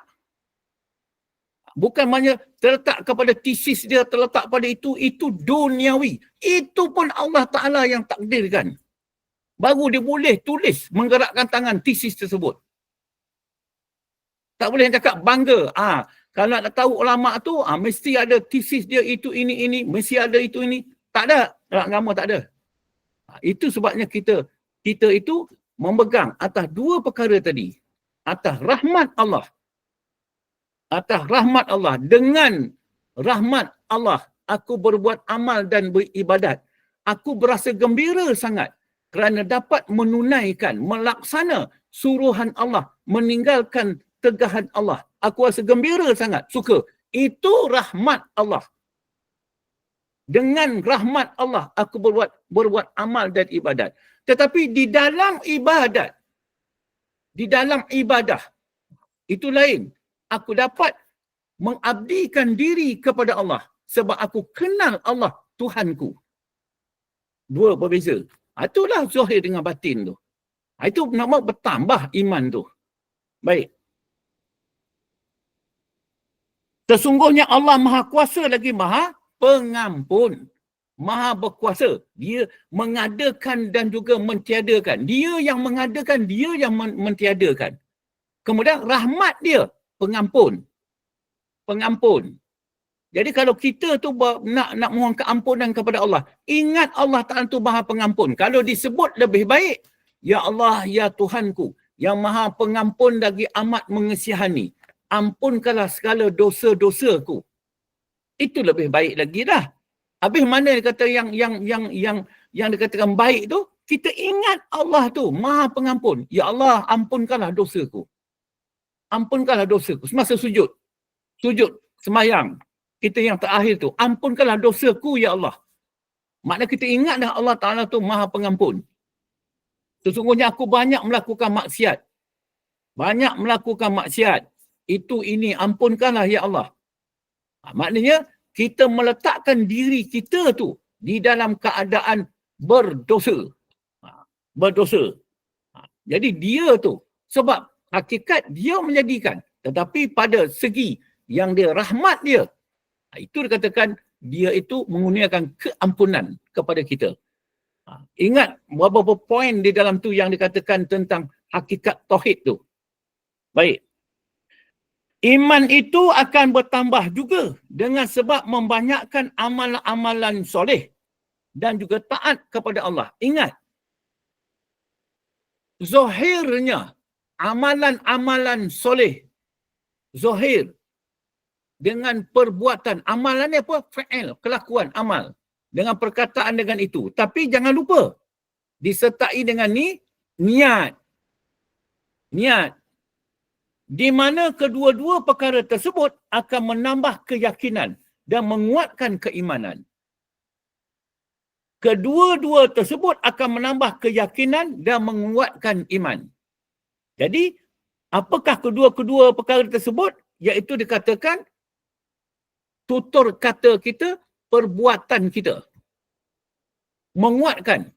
Bukan hanya terletak kepada tesis dia, terletak pada itu duniawi. Itu pun Allah Ta'ala yang takdirkan. Baru dia boleh tulis, menggerakkan tangan tesis tersebut. Tak boleh cakap bangga. Kalau nak tahu ulama tu, mesti ada tesis dia itu, ini, mesti ada itu, ini. Tak ada. Dalam agama tak ada. Itu sebabnya kita itu memegang atas dua perkara tadi. Atas rahmat Allah. Atas rahmat Allah. Dengan rahmat Allah, aku berbuat amal dan beribadat. Aku berasa gembira sangat kerana dapat menunaikan, melaksana suruhan Allah, meninggalkan tegahan Allah. Aku rasa gembira sangat, suka. Itu rahmat Allah. Dengan rahmat Allah, aku berbuat amal dan ibadat. Tetapi di dalam ibadat, di dalam ibadah, itu lain. Aku dapat mengabdikan diri kepada Allah sebab aku kenal Allah, Tuhanku. Dua berbeza. Itulah zahir dengan batin tu. Itu nama bertambah iman tu. Baik. Sesungguhnya Allah Maha Kuasa lagi Maha Pengampun. Maha berkuasa. Dia mengadakan dan juga mentiadakan. Dia yang mengadakan, dia yang mentiadakan. Kemudian rahmat dia pengampun. Pengampun. Jadi kalau kita tu nak mohon keampunan kepada Allah, ingat Allah Ta'ala tu Maha Pengampun. Kalau disebut lebih baik, Ya Allah, Ya Tuhanku, yang Maha Pengampun lagi amat mengesihani, ampunkanlah segala dosa-dosaku. Itu lebih baik lagi dah. Habis mana dia kata yang dikatakan baik tu, kita ingat Allah tu Maha Pengampun. Ya Allah, ampunkanlah dosaku. Ampunkanlah dosaku. Semasa sujud. Sujud, sembahyang. Kita yang terakhir tu, ampunkanlah dosaku ya Allah. Makna kita ingat dah Allah Ta'ala tu Maha Pengampun. Sesungguhnya aku banyak melakukan maksiat. Banyak melakukan maksiat. Itu ini, ampunkanlah ya Allah. Maknanya, kita meletakkan diri kita tu di dalam keadaan berdosa. Berdosa. Jadi dia tu, sebab hakikat dia menjadikan. Tetapi pada segi yang dia rahmat dia, itu dikatakan dia itu mengurniakan keampunan kepada kita. Ingat beberapa poin di dalam tu yang dikatakan tentang hakikat tauhid tu. Baik. Iman itu akan bertambah juga dengan sebab membanyakkan amalan-amalan soleh dan juga taat kepada Allah. Ingat, zahirnya amalan-amalan soleh, zahir, dengan perbuatan. Amalan ni apa? Fa'il, kelakuan, amal. Dengan perkataan dengan itu. Tapi jangan lupa, disertai dengan niat. Niat. Di mana kedua-dua perkara tersebut akan menambah keyakinan dan menguatkan keimanan. Kedua-dua tersebut akan menambah keyakinan dan menguatkan iman. Jadi, apakah kedua-kedua perkara tersebut? Iaitu dikatakan tutur kata kita, perbuatan kita. Menguatkan.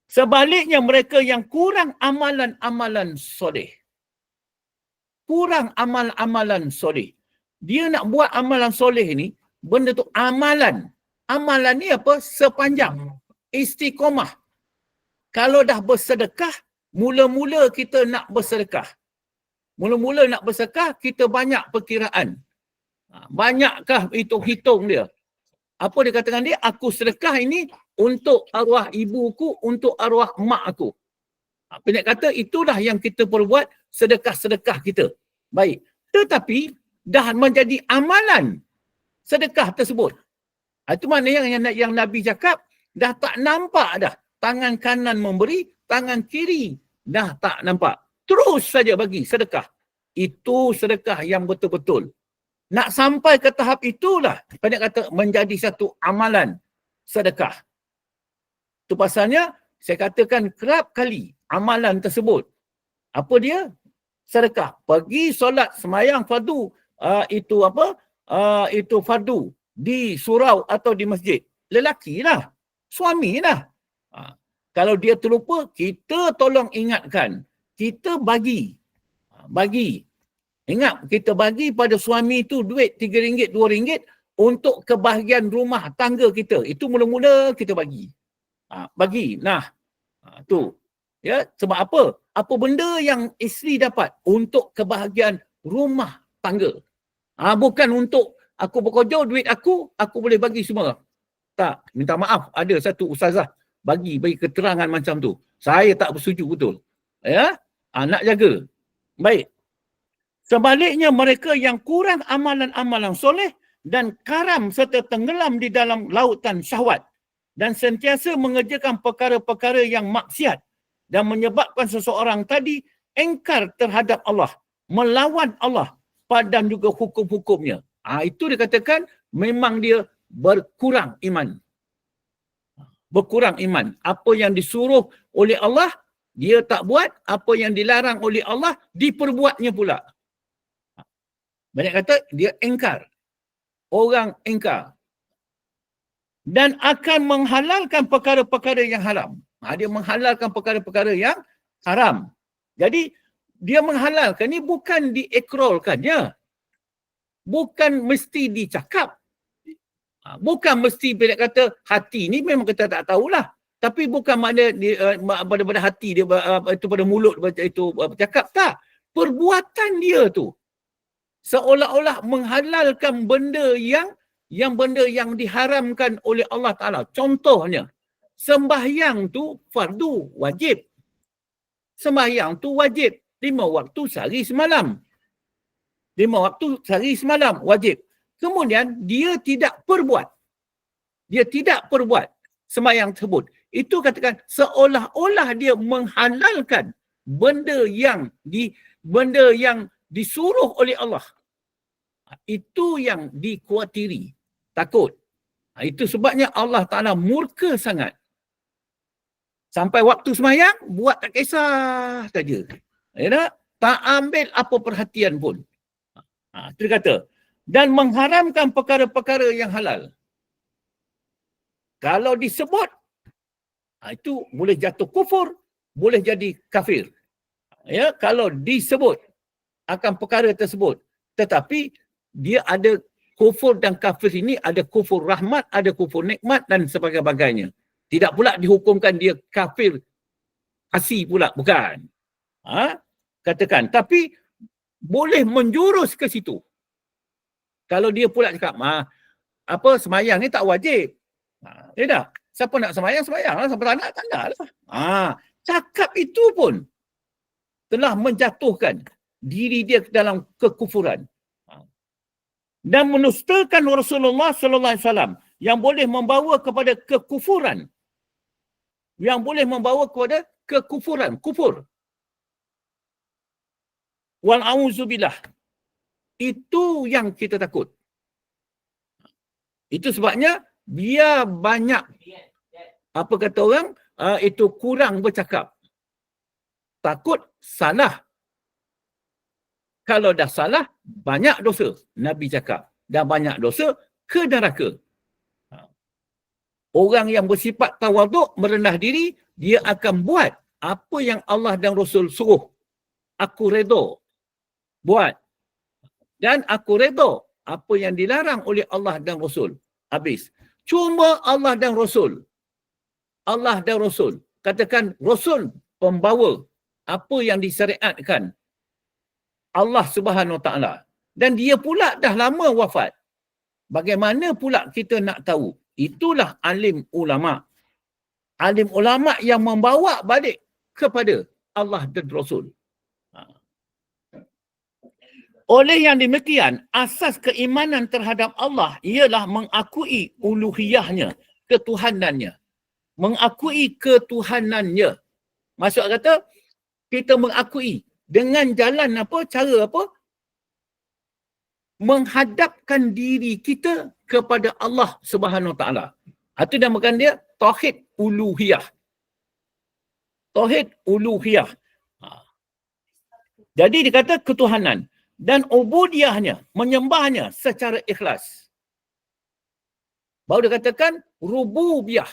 Sebaliknya mereka yang kurang amalan-amalan soleh. Kurang amal-amalan soleh. Dia nak buat amalan soleh ni, benda tu amalan. Amalan ni apa? Sepanjang. Istiqomah. Kalau dah bersedekah, mula-mula kita nak bersedekah. Mula-mula nak bersedekah, kita banyak perkiraan. Banyakkah hitung-hitung dia? Apa dia katakan dia? Aku sedekah ini untuk arwah ibuku, untuk arwah mak aku. Pendek kata, itulah yang kita perbuat sedekah-sedekah kita. Baik. Tetapi, dah menjadi amalan sedekah tersebut. Itu mana yang Nabi cakap, dah tak nampak dah. Tangan kanan memberi, tangan kiri dah tak nampak. Terus saja bagi sedekah. Itu sedekah yang betul-betul. Nak sampai ke tahap itulah, pendek kata, menjadi satu amalan sedekah. Itu pasalnya, saya katakan kerap kali amalan tersebut. Apa dia? Sedekah. Pergi solat semayang fardu, itu apa? Itu fardu di surau atau di masjid. Lelaki lah. Suami lah. Kalau dia terlupa, kita tolong ingatkan. Kita bagi. Bagi. Ingat, kita bagi pada suami itu duit RM3, RM2 untuk kebahagiaan rumah tangga kita. Itu mula-mula kita bagi. Bagi. Nah, tu. Ya, sebab apa? Apa benda yang isteri dapat untuk kebahagiaan rumah tangga. Bukan untuk aku bekerja, duit aku boleh bagi semua. Tak, minta maaf, ada satu ustazah bagi keterangan macam tu. Saya tak bersetuju betul. Ya, nak jaga. Baik. Sebaliknya mereka yang kurang amalan-amalan soleh dan karam serta tenggelam di dalam lautan syahwat dan sentiasa mengerjakan perkara-perkara yang maksiat dan menyebabkan seseorang tadi engkar terhadap Allah, melawan Allah dan juga hukum-hukumnya. Itu dikatakan memang dia berkurang iman. Berkurang iman. Apa yang disuruh oleh Allah, dia tak buat. Apa yang dilarang oleh Allah, diperbuatnya pula. Banyak kata, dia engkar. Orang engkar. Dan akan menghalalkan perkara-perkara yang haram. Dia menghalalkan perkara-perkara yang haram. Jadi, dia menghalalkan ni bukan diekrolkannya. Bukan mesti dicakap. Bukan mesti bila kata hati ni memang kita tak tahulah. Tapi bukan makna pada hati dia itu pada mulut itu bercakap, tak. Perbuatan dia tu seolah-olah menghalalkan benda yang diharamkan oleh Allah Ta'ala. Contohnya, sembahyang tu fardu, wajib. Sembahyang tu wajib. 5 waktu sehari semalam. 5 waktu sehari semalam, wajib. Kemudian, dia tidak perbuat. Dia tidak perbuat sembahyang tersebut. Itu katakan, seolah-olah dia menghalalkan benda yang disuruh oleh Allah. Itu yang dikuatiri. Takut. Itu sebabnya Allah Ta'ala murka sangat. Sampai waktu sembahyang, buat tak kisah saja. Ya, tak ambil apa perhatian pun. Itu dia kata. Dan mengharamkan perkara-perkara yang halal. Kalau disebut, itu boleh jatuh kufur, boleh jadi kafir. Ya, kalau disebut akan perkara tersebut. Tetapi dia ada kufur dan kafir ini, ada kufur rahmat, ada kufur nikmat dan sebagainya. Tidak pula dihukumkan dia kafir asi pula, bukan. Katakan, tapi boleh menjurus ke situ. Kalau dia pula cakap, semayang ni tak wajib. Ya dah, siapa nak semayang lah, siapa tak nak, tak nak lah. Cakap itu pun telah menjatuhkan diri dia dalam kekufuran. dan menustakan Rasulullah sallallahu alaihi wasallam yang boleh membawa kepada kekufuran. Yang boleh membawa kepada kekufuran, kufur. Wal auzubillah. Itu yang kita takut. Itu sebabnya biar banyak, apa kata orang, itu kurang bercakap. Takut salah. Kalau dah salah, banyak dosa. Nabi cakap. Dah banyak dosa, ke neraka. Orang yang bersifat tawaduk, merendah diri, dia akan buat apa yang Allah dan Rasul suruh. Aku redha buat. Dan aku redha apa yang dilarang oleh Allah dan Rasul. Habis. Cuma Allah dan Rasul. Allah dan Rasul. Katakan Rasul pembawa apa yang disyariatkan Allah Subhanahu Wa Taala. Dan dia pula dah lama wafat. Bagaimana pula kita nak tahu? Itulah alim ulama. Alim ulama yang membawa balik kepada Allah dan Rasul. Oleh yang demikian, asas keimanan terhadap Allah ialah mengakui uluhiyahnya, ketuhanannya. Mengakui ketuhanannya. Maksud kata, kita mengakui dengan jalan apa, cara apa? Menghadapkan diri kita kepada Allah Subhanahu Wa Taala. Itu namakan dia tauhid uluhiyah. Tauhid uluhiyah. Jadi dikata ketuhanan dan ubudiyahnya, menyembahnya secara ikhlas. Baru dikatakan rububiyah.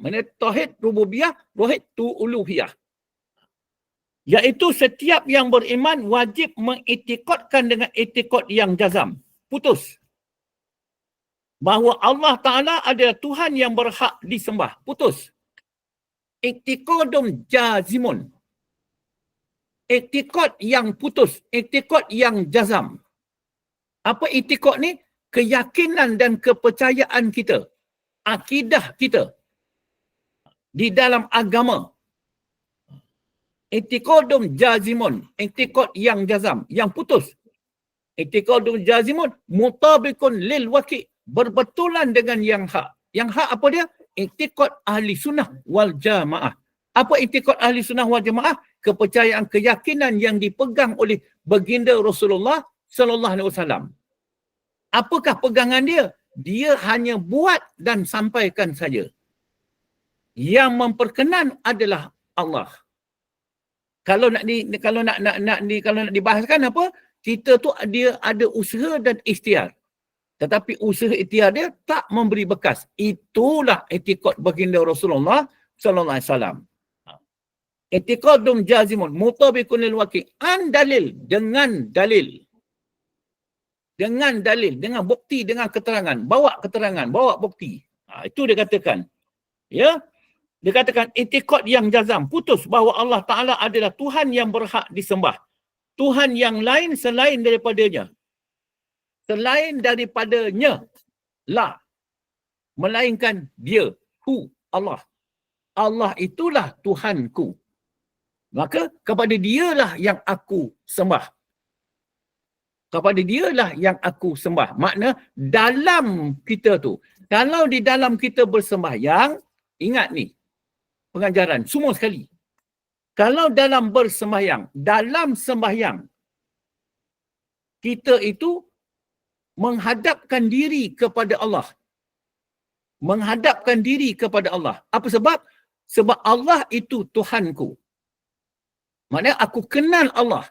Mana tauhid rububiyah, tauhid uluhiyah. Iaitu setiap yang beriman wajib mengiktikadkan dengan iktikad yang jazam. Putus. Bahawa Allah Ta'ala adalah Tuhan yang berhak disembah. Putus. Iktikadum jazimun. Iktikad yang putus. Iktikad yang jazam. Apa iktikad ni? Keyakinan dan kepercayaan kita. Akidah kita. Di dalam agama. Iktikadum jazimun. Iktikad yang jazam. Yang putus. Iktikadum jazimun. Mutabikun lil waki'. Berbetulan dengan yang hak. Yang hak apa dia? Iktikad ahli sunnah wal jamaah. Apa iktikad ahli sunnah wal jamaah? Kepercayaan, keyakinan yang dipegang oleh baginda Rasulullah sallallahu alaihi wasallam. Apakah pegangan dia? Dia hanya buat dan sampaikan saja. Yang memperkenan adalah Allah. Kalau nak dibahaskan apa? Kita tu dia ada usaha dan ikhtiar. Tetapi usaha ikhtiar dia tak memberi bekas. Itulah etikad baginda Rasulullah sallallahu alaihi wasallam. Etikadum jazimun mutabiqun lil waqi' an dalil, dengan dalil. Dengan dalil, dengan bukti, dengan keterangan, bawa bukti. Itu dia katakan. Ya? Dia katakan etikad yang jazam, putus bahawa Allah Ta'ala adalah Tuhan yang berhak disembah. Tuhan yang lain selain daripadanya. Selain daripadanya lah. Melainkan dia, Allah. Allah itulah Tuhanku. Maka kepada dialah yang aku sembah. Kepada dialah yang aku sembah. Makna dalam kita tu. Kalau di dalam kita bersembahyang, ingat ni. Pengajaran semua sekali. Kalau dalam bersembahyang, dalam sembahyang, kita itu menghadapkan diri kepada Allah. Menghadapkan diri kepada Allah. Apa sebab? Sebab Allah itu Tuhanku. Maknanya aku kenal Allah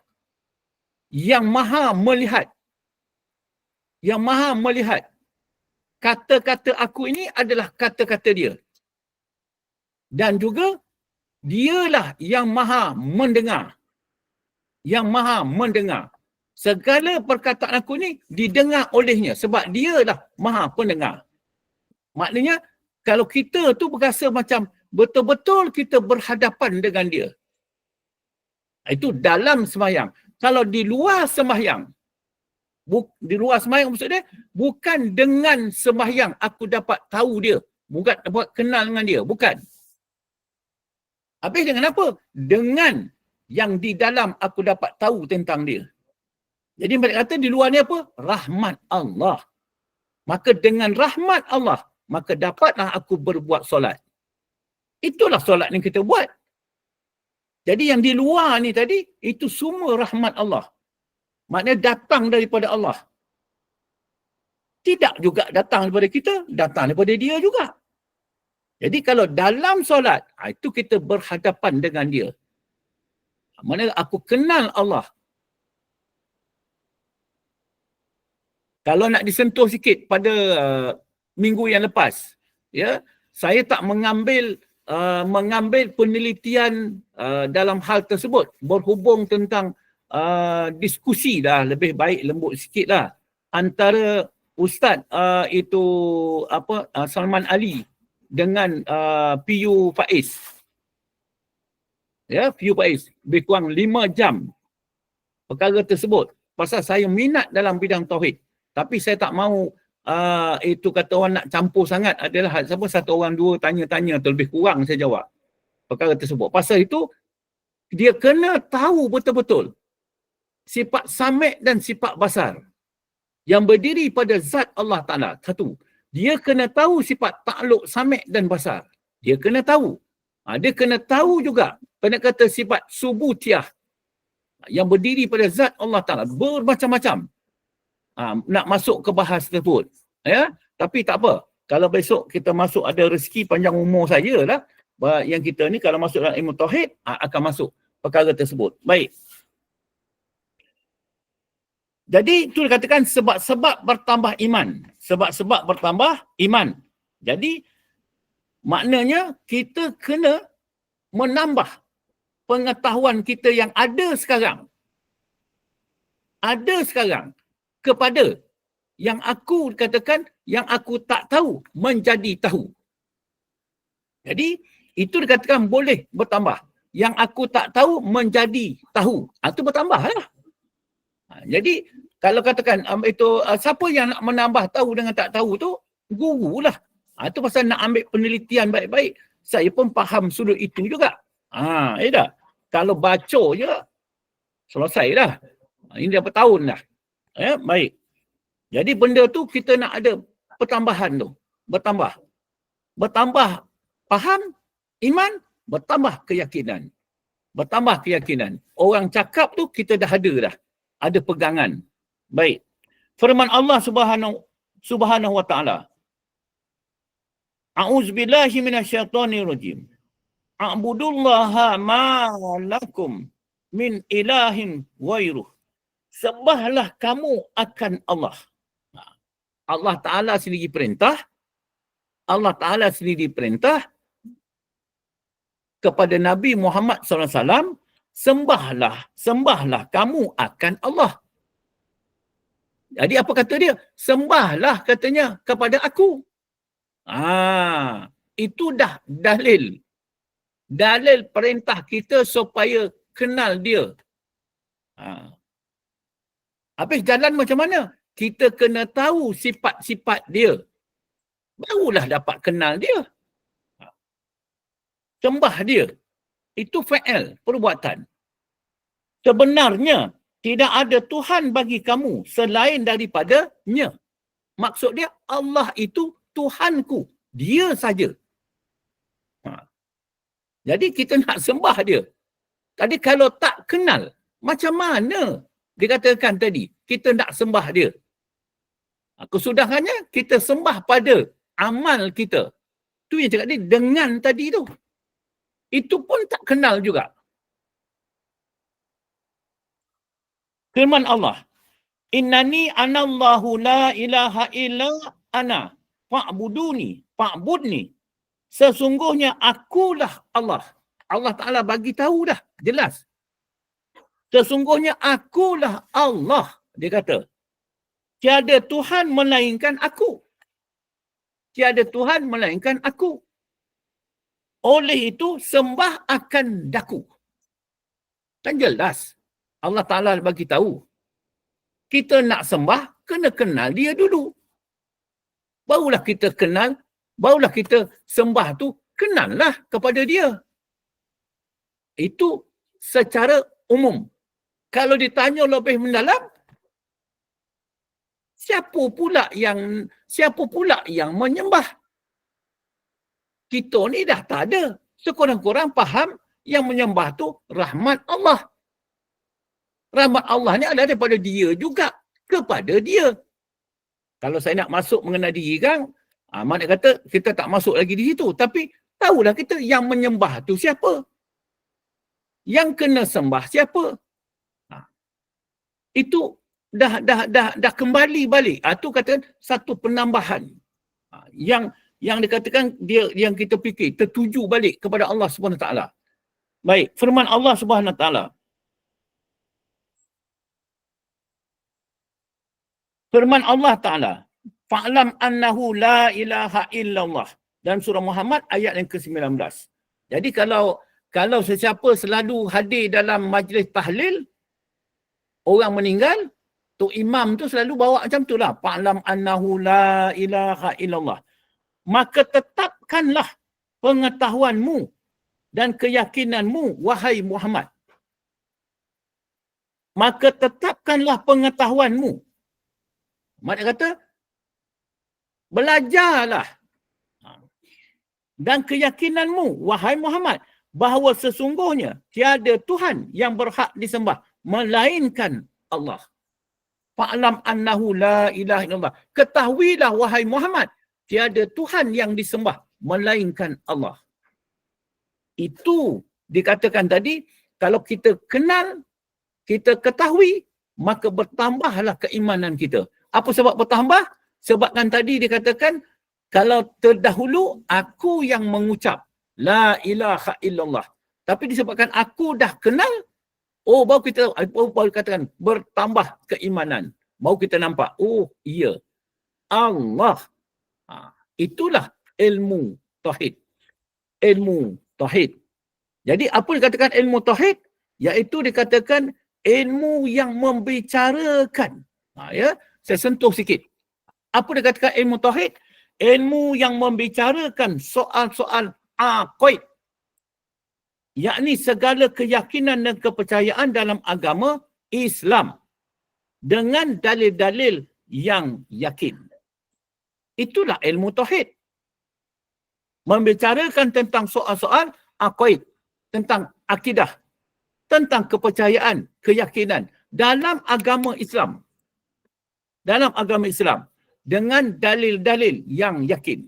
yang maha melihat. Yang maha melihat. Kata-kata aku ini adalah kata-kata dia. Dan juga dialah yang maha mendengar. Yang maha mendengar. Segala perkataan aku ni didengar olehnya sebab dialah maha pendengar. Maknanya kalau kita tu berasa macam betul-betul kita berhadapan dengan dia. Itu dalam sembahyang. Kalau di luar sembahyang, di luar sembahyang maksud dia, bukan dengan sembahyang aku dapat tahu dia. Bukan dapat kenal dengan dia. Bukan. Habis dengan apa? Dengan yang di dalam aku dapat tahu tentang dia. Jadi mereka kata di luar ni apa? Rahmat Allah. Maka dengan rahmat Allah, maka dapatlah aku berbuat solat. Itulah solat yang kita buat. Jadi yang di luar ni tadi, itu semua rahmat Allah. Maknanya datang daripada Allah. Tidak juga datang daripada kita, datang daripada dia juga. Jadi kalau dalam solat, itu kita berhadapan dengan dia. Mana aku kenal Allah. Kalau nak disentuh sikit pada minggu yang lepas, ya, saya tak mengambil penelitian dalam hal tersebut, berhubung tentang diskusi dah, lebih baik lembut sikit lah, antara Ustaz Salman Ali dengan PU Faiz. Ya, PU Faiz lebih kurang 5 jam perkara tersebut. Pasal saya minat dalam bidang tauhid. Tapi saya tak mahu itu kata orang nak campur sangat, adalah siapa satu orang dua tanya-tanya tu, lebih kurang saya jawab perkara tersebut. Pasal itu dia kena tahu betul-betul sifat samik dan sifat basar yang berdiri pada zat Allah Ta'ala. Satu, dia kena tahu sifat takluk samik dan basar. Dia kena tahu. Dia kena tahu juga kata sifat subutiyah yang berdiri pada zat Allah Ta'ala. Bermacam-macam. Nak masuk ke bahas tersebut. Ya? Tapi tak apa. Kalau besok kita masuk ada rezeki panjang umur saja lah. Yang kita ni kalau masuk dalam ilmu tauhid, akan masuk perkara tersebut. Baik. Jadi itu dikatakan sebab-sebab bertambah iman. Sebab-sebab bertambah iman. Jadi maknanya kita kena menambah pengetahuan kita yang ada sekarang. Ada sekarang. Kepada yang aku katakan, yang aku tak tahu, menjadi tahu. Jadi, itu dikatakan boleh bertambah. Yang aku tak tahu, menjadi tahu. Itu bertambah lah. Jadi, kalau katakan, siapa yang nak menambah tahu dengan tak tahu tu, guru lah. Itu pasal nak ambil penelitian baik-baik. Saya pun faham sudut itu juga. Dah. Kalau baca je, selesai dah. Ini dah bertahun dah. Ya, baik. Jadi benda tu kita nak ada pertambahan tu. Bertambah. Bertambah faham, iman, bertambah keyakinan. Bertambah keyakinan. Orang cakap tu kita dah ada dah. Ada pegangan. Baik. Firman Allah Subhanahu wa ta'ala. A'udzubillahi minasyaitonirrajim. A'budullaha ma lakum min ilahin ghairuh. Sembahlah kamu akan Allah. Allah Ta'ala sendiri perintah. Allah Ta'ala sendiri perintah kepada Nabi Muhammad SAW, sembahlah kamu akan Allah. Jadi apa kata dia? Sembahlah katanya kepada aku. Itu dah dalil. Dalil perintah kita supaya kenal dia. Habis jalan macam mana? Kita kena tahu sifat-sifat dia. Barulah dapat kenal dia. Sembah dia. Itu fa'il, perbuatan. Sebenarnya, tidak ada Tuhan bagi kamu selain daripadanya. Maksud dia, Allah itu Tuhanku. Dia saja. Jadi kita nak sembah dia. Tadi kalau tak kenal, macam mana dikatakan tadi, kita nak sembah dia? Kesudahannya, kita sembah pada amal kita. Itu yang cakap dia dengan tadi tu. Itu pun tak kenal juga. Firman Allah. Innani anallahu la ilaha illa ana. Fa'budni. Sesungguhnya akulah Allah. Allah Ta'ala bagi tahu dah. Jelas. Sesungguhnya akulah Allah. Dia kata. Tiada Tuhan melainkan aku. Tiada Tuhan melainkan aku. Oleh itu, sembah akan daku. Kan jelas. Allah Ta'ala bagi tahu. Kita nak sembah, kena kenal dia dulu. Barulah kita kenal, barulah kita sembah tu, kenallah kepada dia. Itu secara umum. Kalau ditanya lebih mendalam, siapa pula yang menyembah? Kita ni dah tak ada. Sekurang-kurang faham yang menyembah tu rahmat Allah. Rahmat Allah ni ada daripada dia juga kepada dia. Kalau saya nak masuk mengenal diri kan, mak nak kata kita tak masuk lagi di situ. Tapi tahulah kita yang menyembah tu siapa. Yang kena sembah siapa. Itu dah kembali balik. Itu kata satu penambahan. Yang dikatakan dia yang kita fikir tertuju balik kepada Allah Subhanahu Wa Taala. Baik, firman Allah Subhanahu Wa Taala. Firman Allah Ta'ala, fa'lam annahu la ilaha illallah. Dan surah Muhammad ayat yang ke-19. Jadi kalau sesiapa selalu hadir dalam majlis tahlil, orang meninggal, tu imam tu selalu bawa macam tu lah. Fa'lam annahu la ilaha illallah. Maka tetapkanlah pengetahuanmu dan keyakinanmu, wahai Muhammad. Maka tetapkanlah pengetahuanmu. Maknanya kata, belajarlah. Dan keyakinanmu, wahai Muhammad, bahawa sesungguhnya tiada Tuhan yang berhak disembah, melainkan Allah. Fa'lam annahu la ilaha illallah. Ketahuilah, wahai Muhammad, tiada Tuhan yang disembah, melainkan Allah. Itu dikatakan tadi, kalau kita kenal, kita ketahui, maka bertambahlah keimanan kita. Apa sebab bertambah? Sebabkan tadi dikatakan, kalau terdahulu aku yang mengucap la ilaha illallah. Tapi disebabkan aku dah kenal, baru kita katakan bertambah keimanan. Baru kita nampak, iya, Allah. Itulah ilmu tauhid. Ilmu tauhid. Jadi apa dikatakan ilmu tauhid? Iaitu dikatakan ilmu yang membicarakan. Ya, saya sentuh sikit. Apa dikatakan ilmu tauhid? Ilmu yang membicarakan soal-soal aqaid. Yakni segala keyakinan dan kepercayaan dalam agama Islam. Dengan dalil-dalil yang yakin. Itulah ilmu tauhid. Membicarakan tentang soal-soal aqaid. Tentang akidah. Tentang kepercayaan, keyakinan. Dalam agama Islam. Dalam agama Islam. Dengan dalil-dalil yang yakin.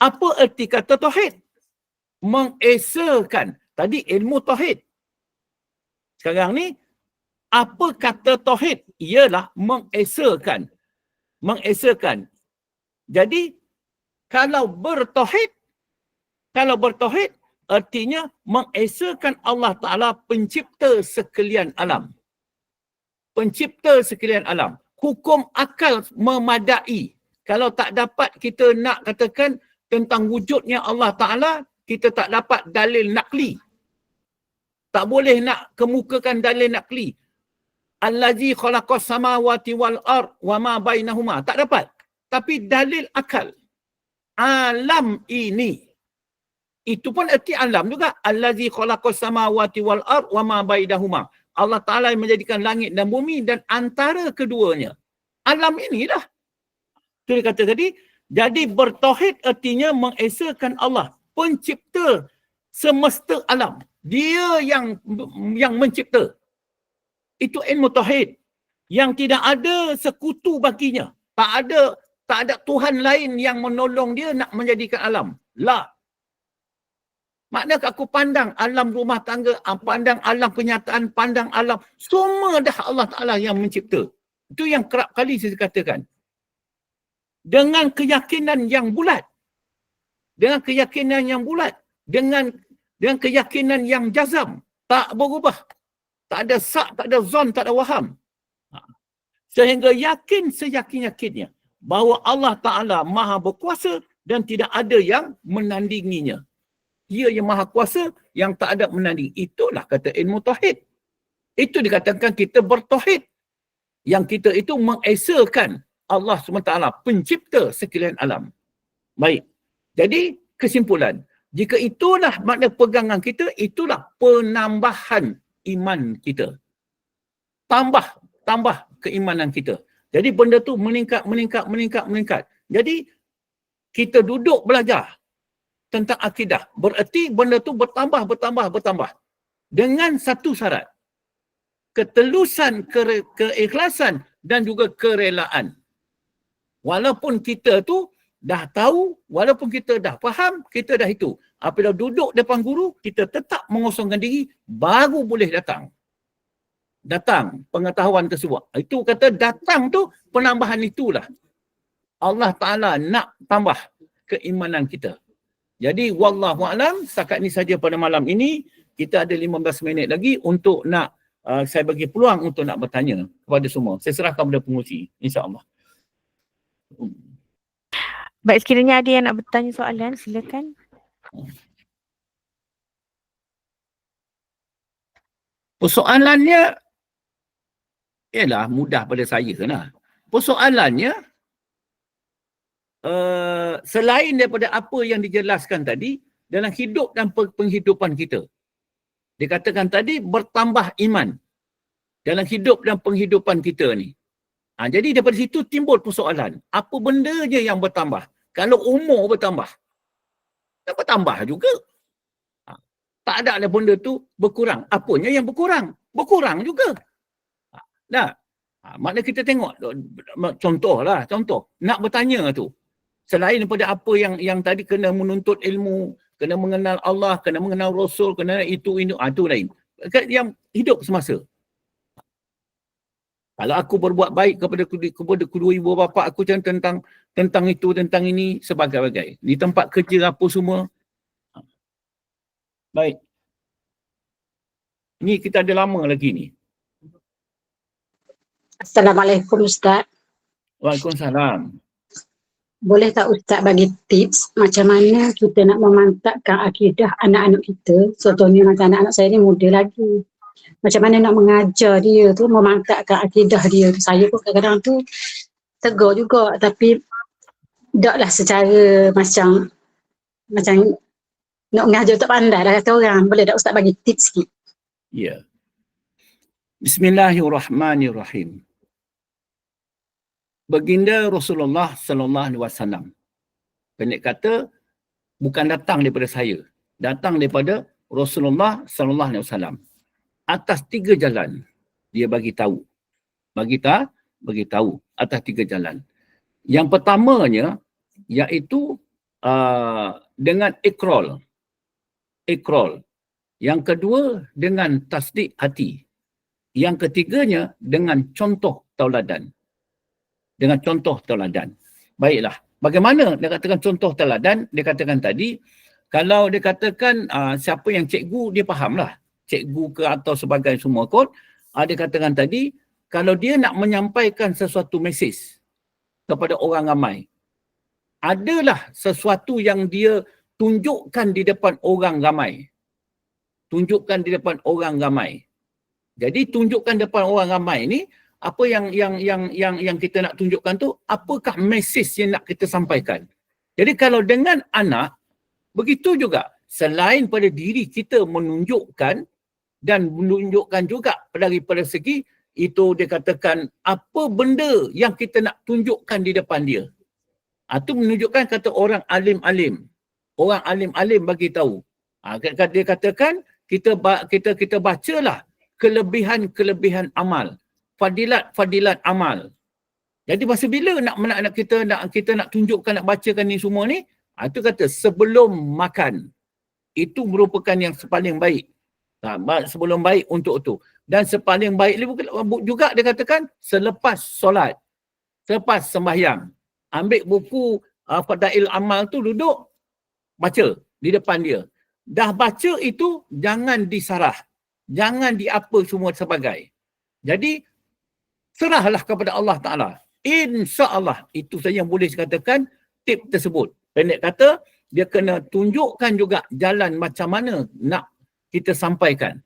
Apa erti kata tauhid? Mengesakan. Tadi ilmu tauhid. Sekarang ni, apa kata tauhid? Ialah mengesakan. Mengesakan. Jadi, kalau bertauhid, artinya mengesakan Allah Ta'ala pencipta sekalian alam. Pencipta sekalian alam. Hukum akal memadai. Kalau tak dapat kita nak katakan tentang wujudnya Allah Ta'ala, kita tak dapat dalil nakli. Tak boleh nak kemukakan dalil nakli. Allazi khalaqas samawati wal ard wa ma bainahuma. Tak dapat. Tapi dalil akal. Alam ini. Itu pun erti alam juga. Allazi khalaqas samawati wal ard wa ma bainahuma. Allah Ta'ala yang menjadikan langit dan bumi dan antara keduanya. Alam inilah. Itu dia kata tadi. Jadi bertauhid artinya mengesakan Allah. Pencipta semesta alam. Dia yang mencipta. Itu ilmu tauhid. Yang tidak ada sekutu baginya. Tak ada Tuhan lain yang menolong dia nak menjadikan alam. La. Maknanya aku pandang alam rumah tangga, pandang alam kenyataan, pandang alam. Semua dah Allah Ta'ala yang mencipta. Itu yang kerap kali saya katakan. Dengan keyakinan yang bulat. Dengan keyakinan yang bulat. Dengan keyakinan yang jazam. Tak berubah. Tak ada sak, tak ada zon, tak ada waham. Sehingga yakin seyakin-yakinnya bahawa Allah Ta'ala maha berkuasa dan tidak ada yang menandinginya. Dia yang maha kuasa yang tak ada menanding. Itulah kata ilmu tauhid. Itu dikatakan kita bertauhid. Yang kita itu mengesakan Allah SWT, pencipta sekalian alam. Baik. Jadi kesimpulan. Jika itulah makna pegangan kita, itulah penambahan iman kita. Tambah keimanan kita. Jadi benda tu meningkat. Jadi kita duduk belajar tentang akidah. Bererti benda tu bertambah. Dengan satu syarat. Ketelusan, keikhlasan dan juga kerelaan. Walaupun kita tu dah tahu, walaupun kita dah faham, kita dah itu. Apabila duduk depan guru, kita tetap mengosongkan diri, baru boleh datang pengetahuan tersebut. Itu kata datang tu, penambahan itulah. Allah Ta'ala nak tambah keimanan kita. Jadi wallahu a'lam, setakat ni saja pada malam ini. Kita ada 15 minit lagi untuk nak saya bagi peluang untuk nak bertanya kepada semua. Saya serahkan kepada pengurusi, insya-Allah. Baik, sekiranya ada yang nak bertanya soalan, silakan. Persoalannya ialah mudah pada saya lah. Persoalannya selain daripada apa yang dijelaskan tadi dalam hidup dan penghidupan kita. Dikatakan tadi bertambah iman dalam hidup dan penghidupan kita ni. Jadi daripada situ timbul persoalan. Apa benda je yang bertambah? Kalau umur bertambah, tak bertambah juga. Tak ada lah benda tu berkurang. Apanya yang berkurang? Berkurang juga. Maknanya kita tengok, contoh. Nak bertanya tu. Selain daripada apa yang tadi kena menuntut ilmu, kena mengenal Allah, kena mengenal Rasul, kena itu lain. Yang hidup semasa. Kalau aku berbuat baik kepada kedua ibu bapa aku tentang itu, tentang ini, sebagai-bagai. Di tempat kerja apa semua. Baik. Ni kita ada lama lagi ni. Assalamualaikum Ustaz. Waalaikumsalam. Boleh tak Ustaz bagi tips macam mana kita nak memantapkan akidah anak-anak kita? Contohnya macam anak-anak saya ni muda lagi. Macam mana nak mengajar dia tu, memantapkan akidah dia tu. Saya pun kadang-kadang tu tegur juga, tapi taklah secara macam nak mengajar tak pandai dah kata orang. Boleh tak Ustaz bagi tips sikit? Ya. Bismillahirrahmanirrahim. Baginda Rasulullah sallallahu alaihi wasallam. Pendek kata bukan datang daripada saya, datang daripada Rasulullah sallallahu alaihi wasallam. Atas 3 jalan dia bagi tahu. Bagi tahu atas 3 jalan. Yang pertamanya iaitu dengan ikrol. Yang kedua dengan tasdik hati. Yang ketiganya dengan contoh tauladan. Baiklah. Bagaimana dia katakan contoh tauladan? Dia katakan tadi, kalau dia katakan siapa yang cikgu, dia fahamlah. Cikgu ke atau sebagainya semua kot. Dia katakan tadi, kalau dia nak menyampaikan sesuatu mesej kepada orang ramai, adalah sesuatu yang dia tunjukkan di depan orang ramai. Jadi tunjukkan depan orang ramai ni, apa yang kita nak tunjukkan tu, apakah mesej yang nak kita sampaikan. Jadi kalau dengan anak, begitu juga. Selain pada diri kita menunjukkan dan menunjukkan juga daripada segi itu dia katakan apa benda yang kita nak tunjukkan di depan dia. Itu menunjukkan kata orang alim-alim. Orang alim-alim bagi tahu. Dia katakan kita bacalah kelebihan-kelebihan amal. Fadilat-fadilat amal. Jadi masa bila kita nak tunjukkan, nak bacakan ni semua ni, itu kata sebelum makan. Itu merupakan yang sepaling baik. Sebelum baik untuk itu. Dan sepaling baik juga dia katakan selepas solat. Selepas sembahyang. Ambil buku Fadail Amal tu duduk, baca di depan dia. Dah baca itu, jangan disarah. Jangan diapa semua sebagai. Jadi, serahlah kepada Allah Ta'ala. InsyaAllah. Itu saja yang boleh dikatakan tip tersebut. Pendek kata, dia kena tunjukkan juga jalan macam mana nak kita sampaikan.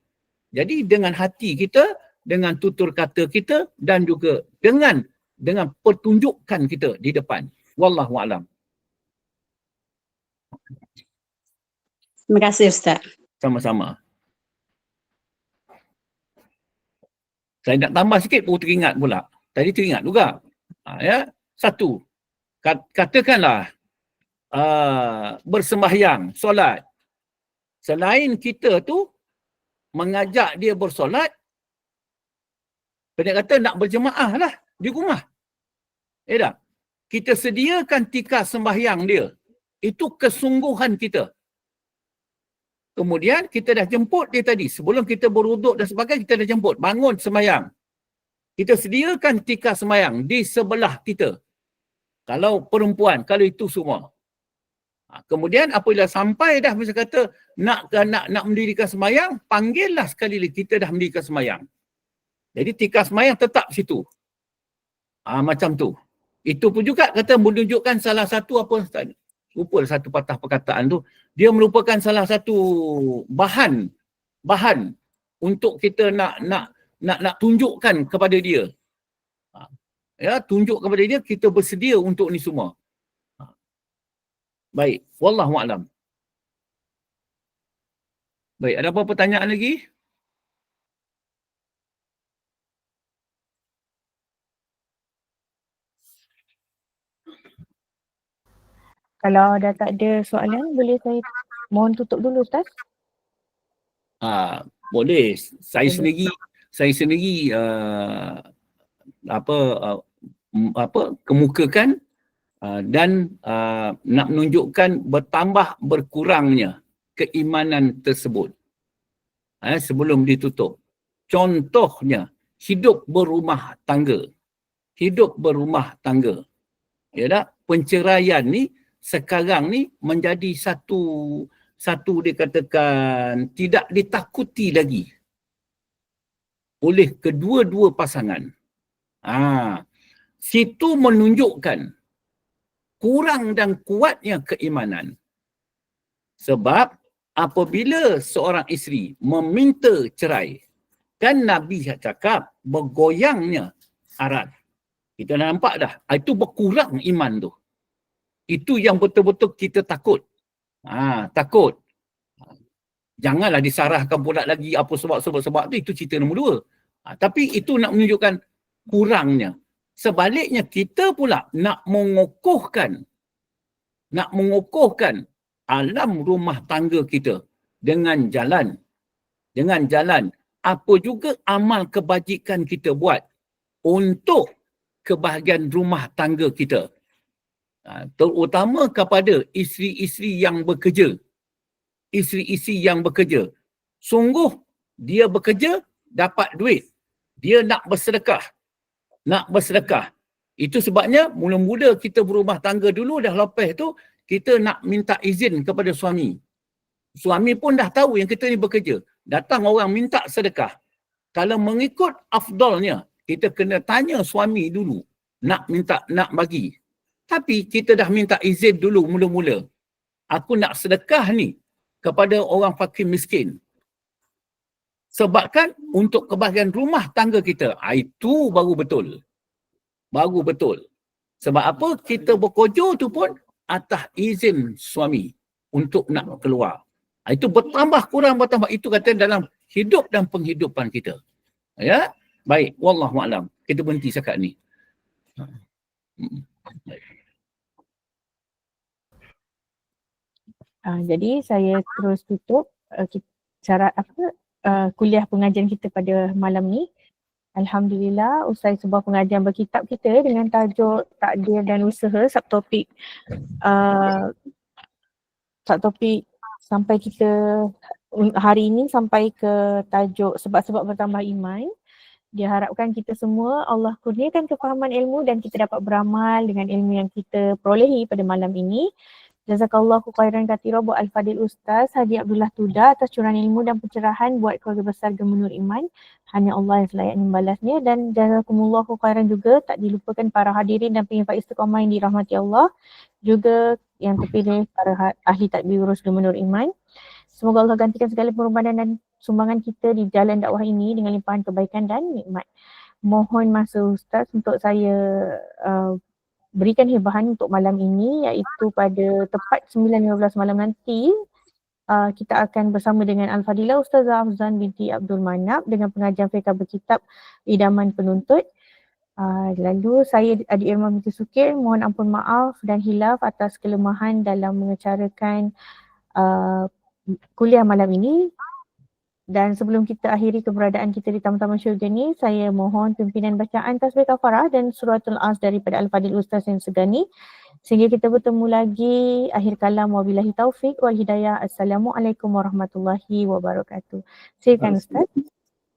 Jadi dengan hati kita, dengan tutur kata kita dan juga dengan pertunjukan kita di depan. Wallahualam. Terima kasih Ustaz. Sama-sama. Saya nak tambah sikit pun teringat pula. Tadi teringat juga. Ya, satu. Katakanlah bersembahyang, solat. Selain kita tu mengajak dia bersolat, pendek kata nak berjemaah lah di rumah. Tak? Kita sediakan tikar sembahyang dia. Itu kesungguhan kita. Kemudian kita dah jemput dia tadi. Sebelum kita berwuduk dan sebagainya, kita dah jemput. Bangun sembahyang. Kita sediakan tikar sembahyang di sebelah kita. Kalau perempuan, kalau itu semua. Kemudian apabila sampai dah bisa kata nak mendirikan sembahyang, panggillah sekali lagi kita dah mendirikan sembahyang. Jadi tikar sembahyang tetap situ. Macam tu. Itu pun juga kata menunjukkan salah satu apa, lupa satu patah perkataan tu, dia merupakan salah satu bahan untuk kita nak tunjukkan kepada dia. Ya, tunjuk kepada dia kita bersedia untuk ni semua. Baik, wallahu a'lam. Baik, ada apa pertanyaan lagi? Kalau dah tak ada soalan, boleh saya mohon tutup dulu Ustaz? Boleh. Saya Boleh. sendiri kemukakan dan nak menunjukkan berkurangnya keimanan tersebut sebelum ditutup. Contohnya hidup berumah tangga. Ya tak? Penceraian ni sekarang ni menjadi satu dikatakan tidak ditakuti lagi oleh kedua-dua pasangan. Situ menunjukkan kurang dan kuatnya keimanan. Sebab apabila seorang isteri meminta cerai, kan Nabi cakap bergoyangnya arat. Kita dah nampak dah. Itu berkurang iman tu. Itu yang betul-betul kita takut. Takut. Janganlah disarahkan pula lagi apa sebab tu, itu cerita nombor dua. Tapi itu nak menunjukkan kurangnya. Sebaliknya kita pula nak mengukuhkan alam rumah tangga kita dengan jalan apa juga amal kebajikan kita buat untuk kebahagiaan rumah tangga kita. Terutama kepada isteri-isteri yang bekerja. Sungguh dia bekerja dapat duit. Dia nak bersedekah. Itu sebabnya mula-mula kita berumah tangga dulu, dah lepas tu kita nak minta izin kepada suami. Suami pun dah tahu yang kita ni bekerja. Datang orang minta sedekah. Kalau mengikut afdalnya, kita kena tanya suami dulu. Nak bagi. Tapi kita dah minta izin dulu mula-mula. Aku nak sedekah ni kepada orang fakir miskin. Sebabkan untuk kebahagiaan rumah tangga kita. Itu baru betul. Sebab apa? Kita berkojol tu pun atas izin suami untuk nak keluar. Itu bertambah. Itu kata dalam hidup dan penghidupan kita. Ya? Baik. Wallahualam. Kita berhenti sekat ni. Jadi saya terus tutup kuliah pengajian kita pada malam ni. Alhamdulillah, usai sebuah pengajian berkitab kita dengan tajuk Takdir dan Usaha, subtopik sampai kita hari ini sampai ke tajuk sebab-sebab bertambah iman. Diharapkan kita semua Allah kurniakan kefahaman ilmu dan kita dapat beramal dengan ilmu yang kita perolehi pada malam ini. Jazakallahu khairan katsira buat Al-Fadil Ustaz Hadi Abdullah Tuda atas curahan ilmu dan pencerahan buat keluarga besar Gemenur Iman. Hanya Allah yang selayaknya membalasnya, dan jazakumullahu khairan juga tak dilupakan para hadirin dan penyifat istiqamah yang dirahmati Allah, juga yang terpilih para ahli tadbir urus Gemenur Iman. Semoga Allah gantikan segala pengorbanan dan sumbangan kita di jalan dakwah ini dengan limpahan kebaikan dan nikmat. Mohon masa Ustaz untuk saya berikan hibahan untuk malam ini, iaitu pada tepat 9.15 malam nanti kita akan bersama dengan Al-Fadilah Ustazah Afzan binti Abdul Manap dengan pengajian fiqh berkitab Idaman Penuntut. Lalu saya Adik Irma binti Sukir mohon ampun maaf dan hilaf atas kelemahan dalam mengecarakan kuliah malam ini. Dan sebelum kita akhiri keberadaan kita di Taman-Taman Syurga ni, saya mohon pimpinan bacaan tasbih kafarah dan suratul As daripada Al-Fadil Ustaz yang segani. Sehingga kita bertemu lagi. Akhir kalam, wabillahi taufik wal hidayah. Assalamualaikum warahmatullahi wabarakatuh. Silakan Ustaz.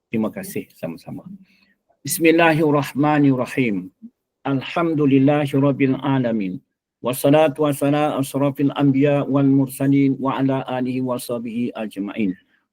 Terima kasih sama-sama. Bismillahirrahmanirrahim. Alhamdulillahirabbil alamin. Wassalatu wassalamu asrafil anbiya wal mursalin wa ala alihi wa sahbihi ajma'in.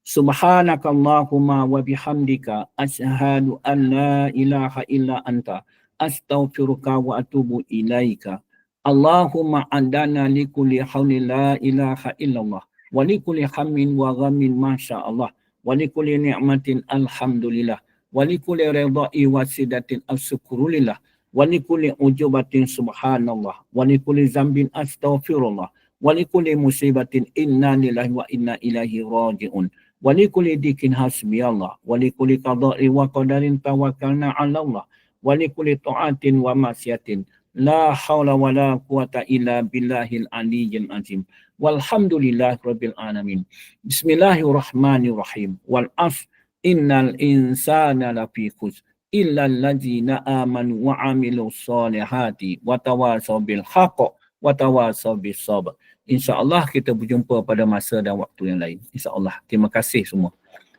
Subhanakallahumma wa bihamdika asyhadu an la ilaha illa anta astaghfiruka wa atubu ilaika. Allahumma adana li kulli haulin la ilaha illallah wa li kulli hammin wa ghammin masyaallah wa li kulli ni'matin alhamdulillah wa li kulli ridha'i wa sidatin asyukrulillah wa li kulli ujubatin subhanallah wa li kulli zambin astaghfirullah wa li kulli musibatin inna lillahi wa inna ilaihi raji'un. Walikulli dikin hasbiyallah, walikulli qada'i wa qadarin tawakkalna 'ala Allah, walikulli ta'atin wa ma'siyatin la haula wa la quwata illa billahil aliyyil azim. Walhamdulillahi rabbil alamin. Bismillahirrahmanirrahim. Wal 'asr innal insana lafi khusr illa allazina amanu wa 'amilus solihati wa tawasaw bil haqq wa tawasaw bis sabr. InsyaAllah kita berjumpa pada masa dan waktu yang lain. InsyaAllah. Terima kasih semua.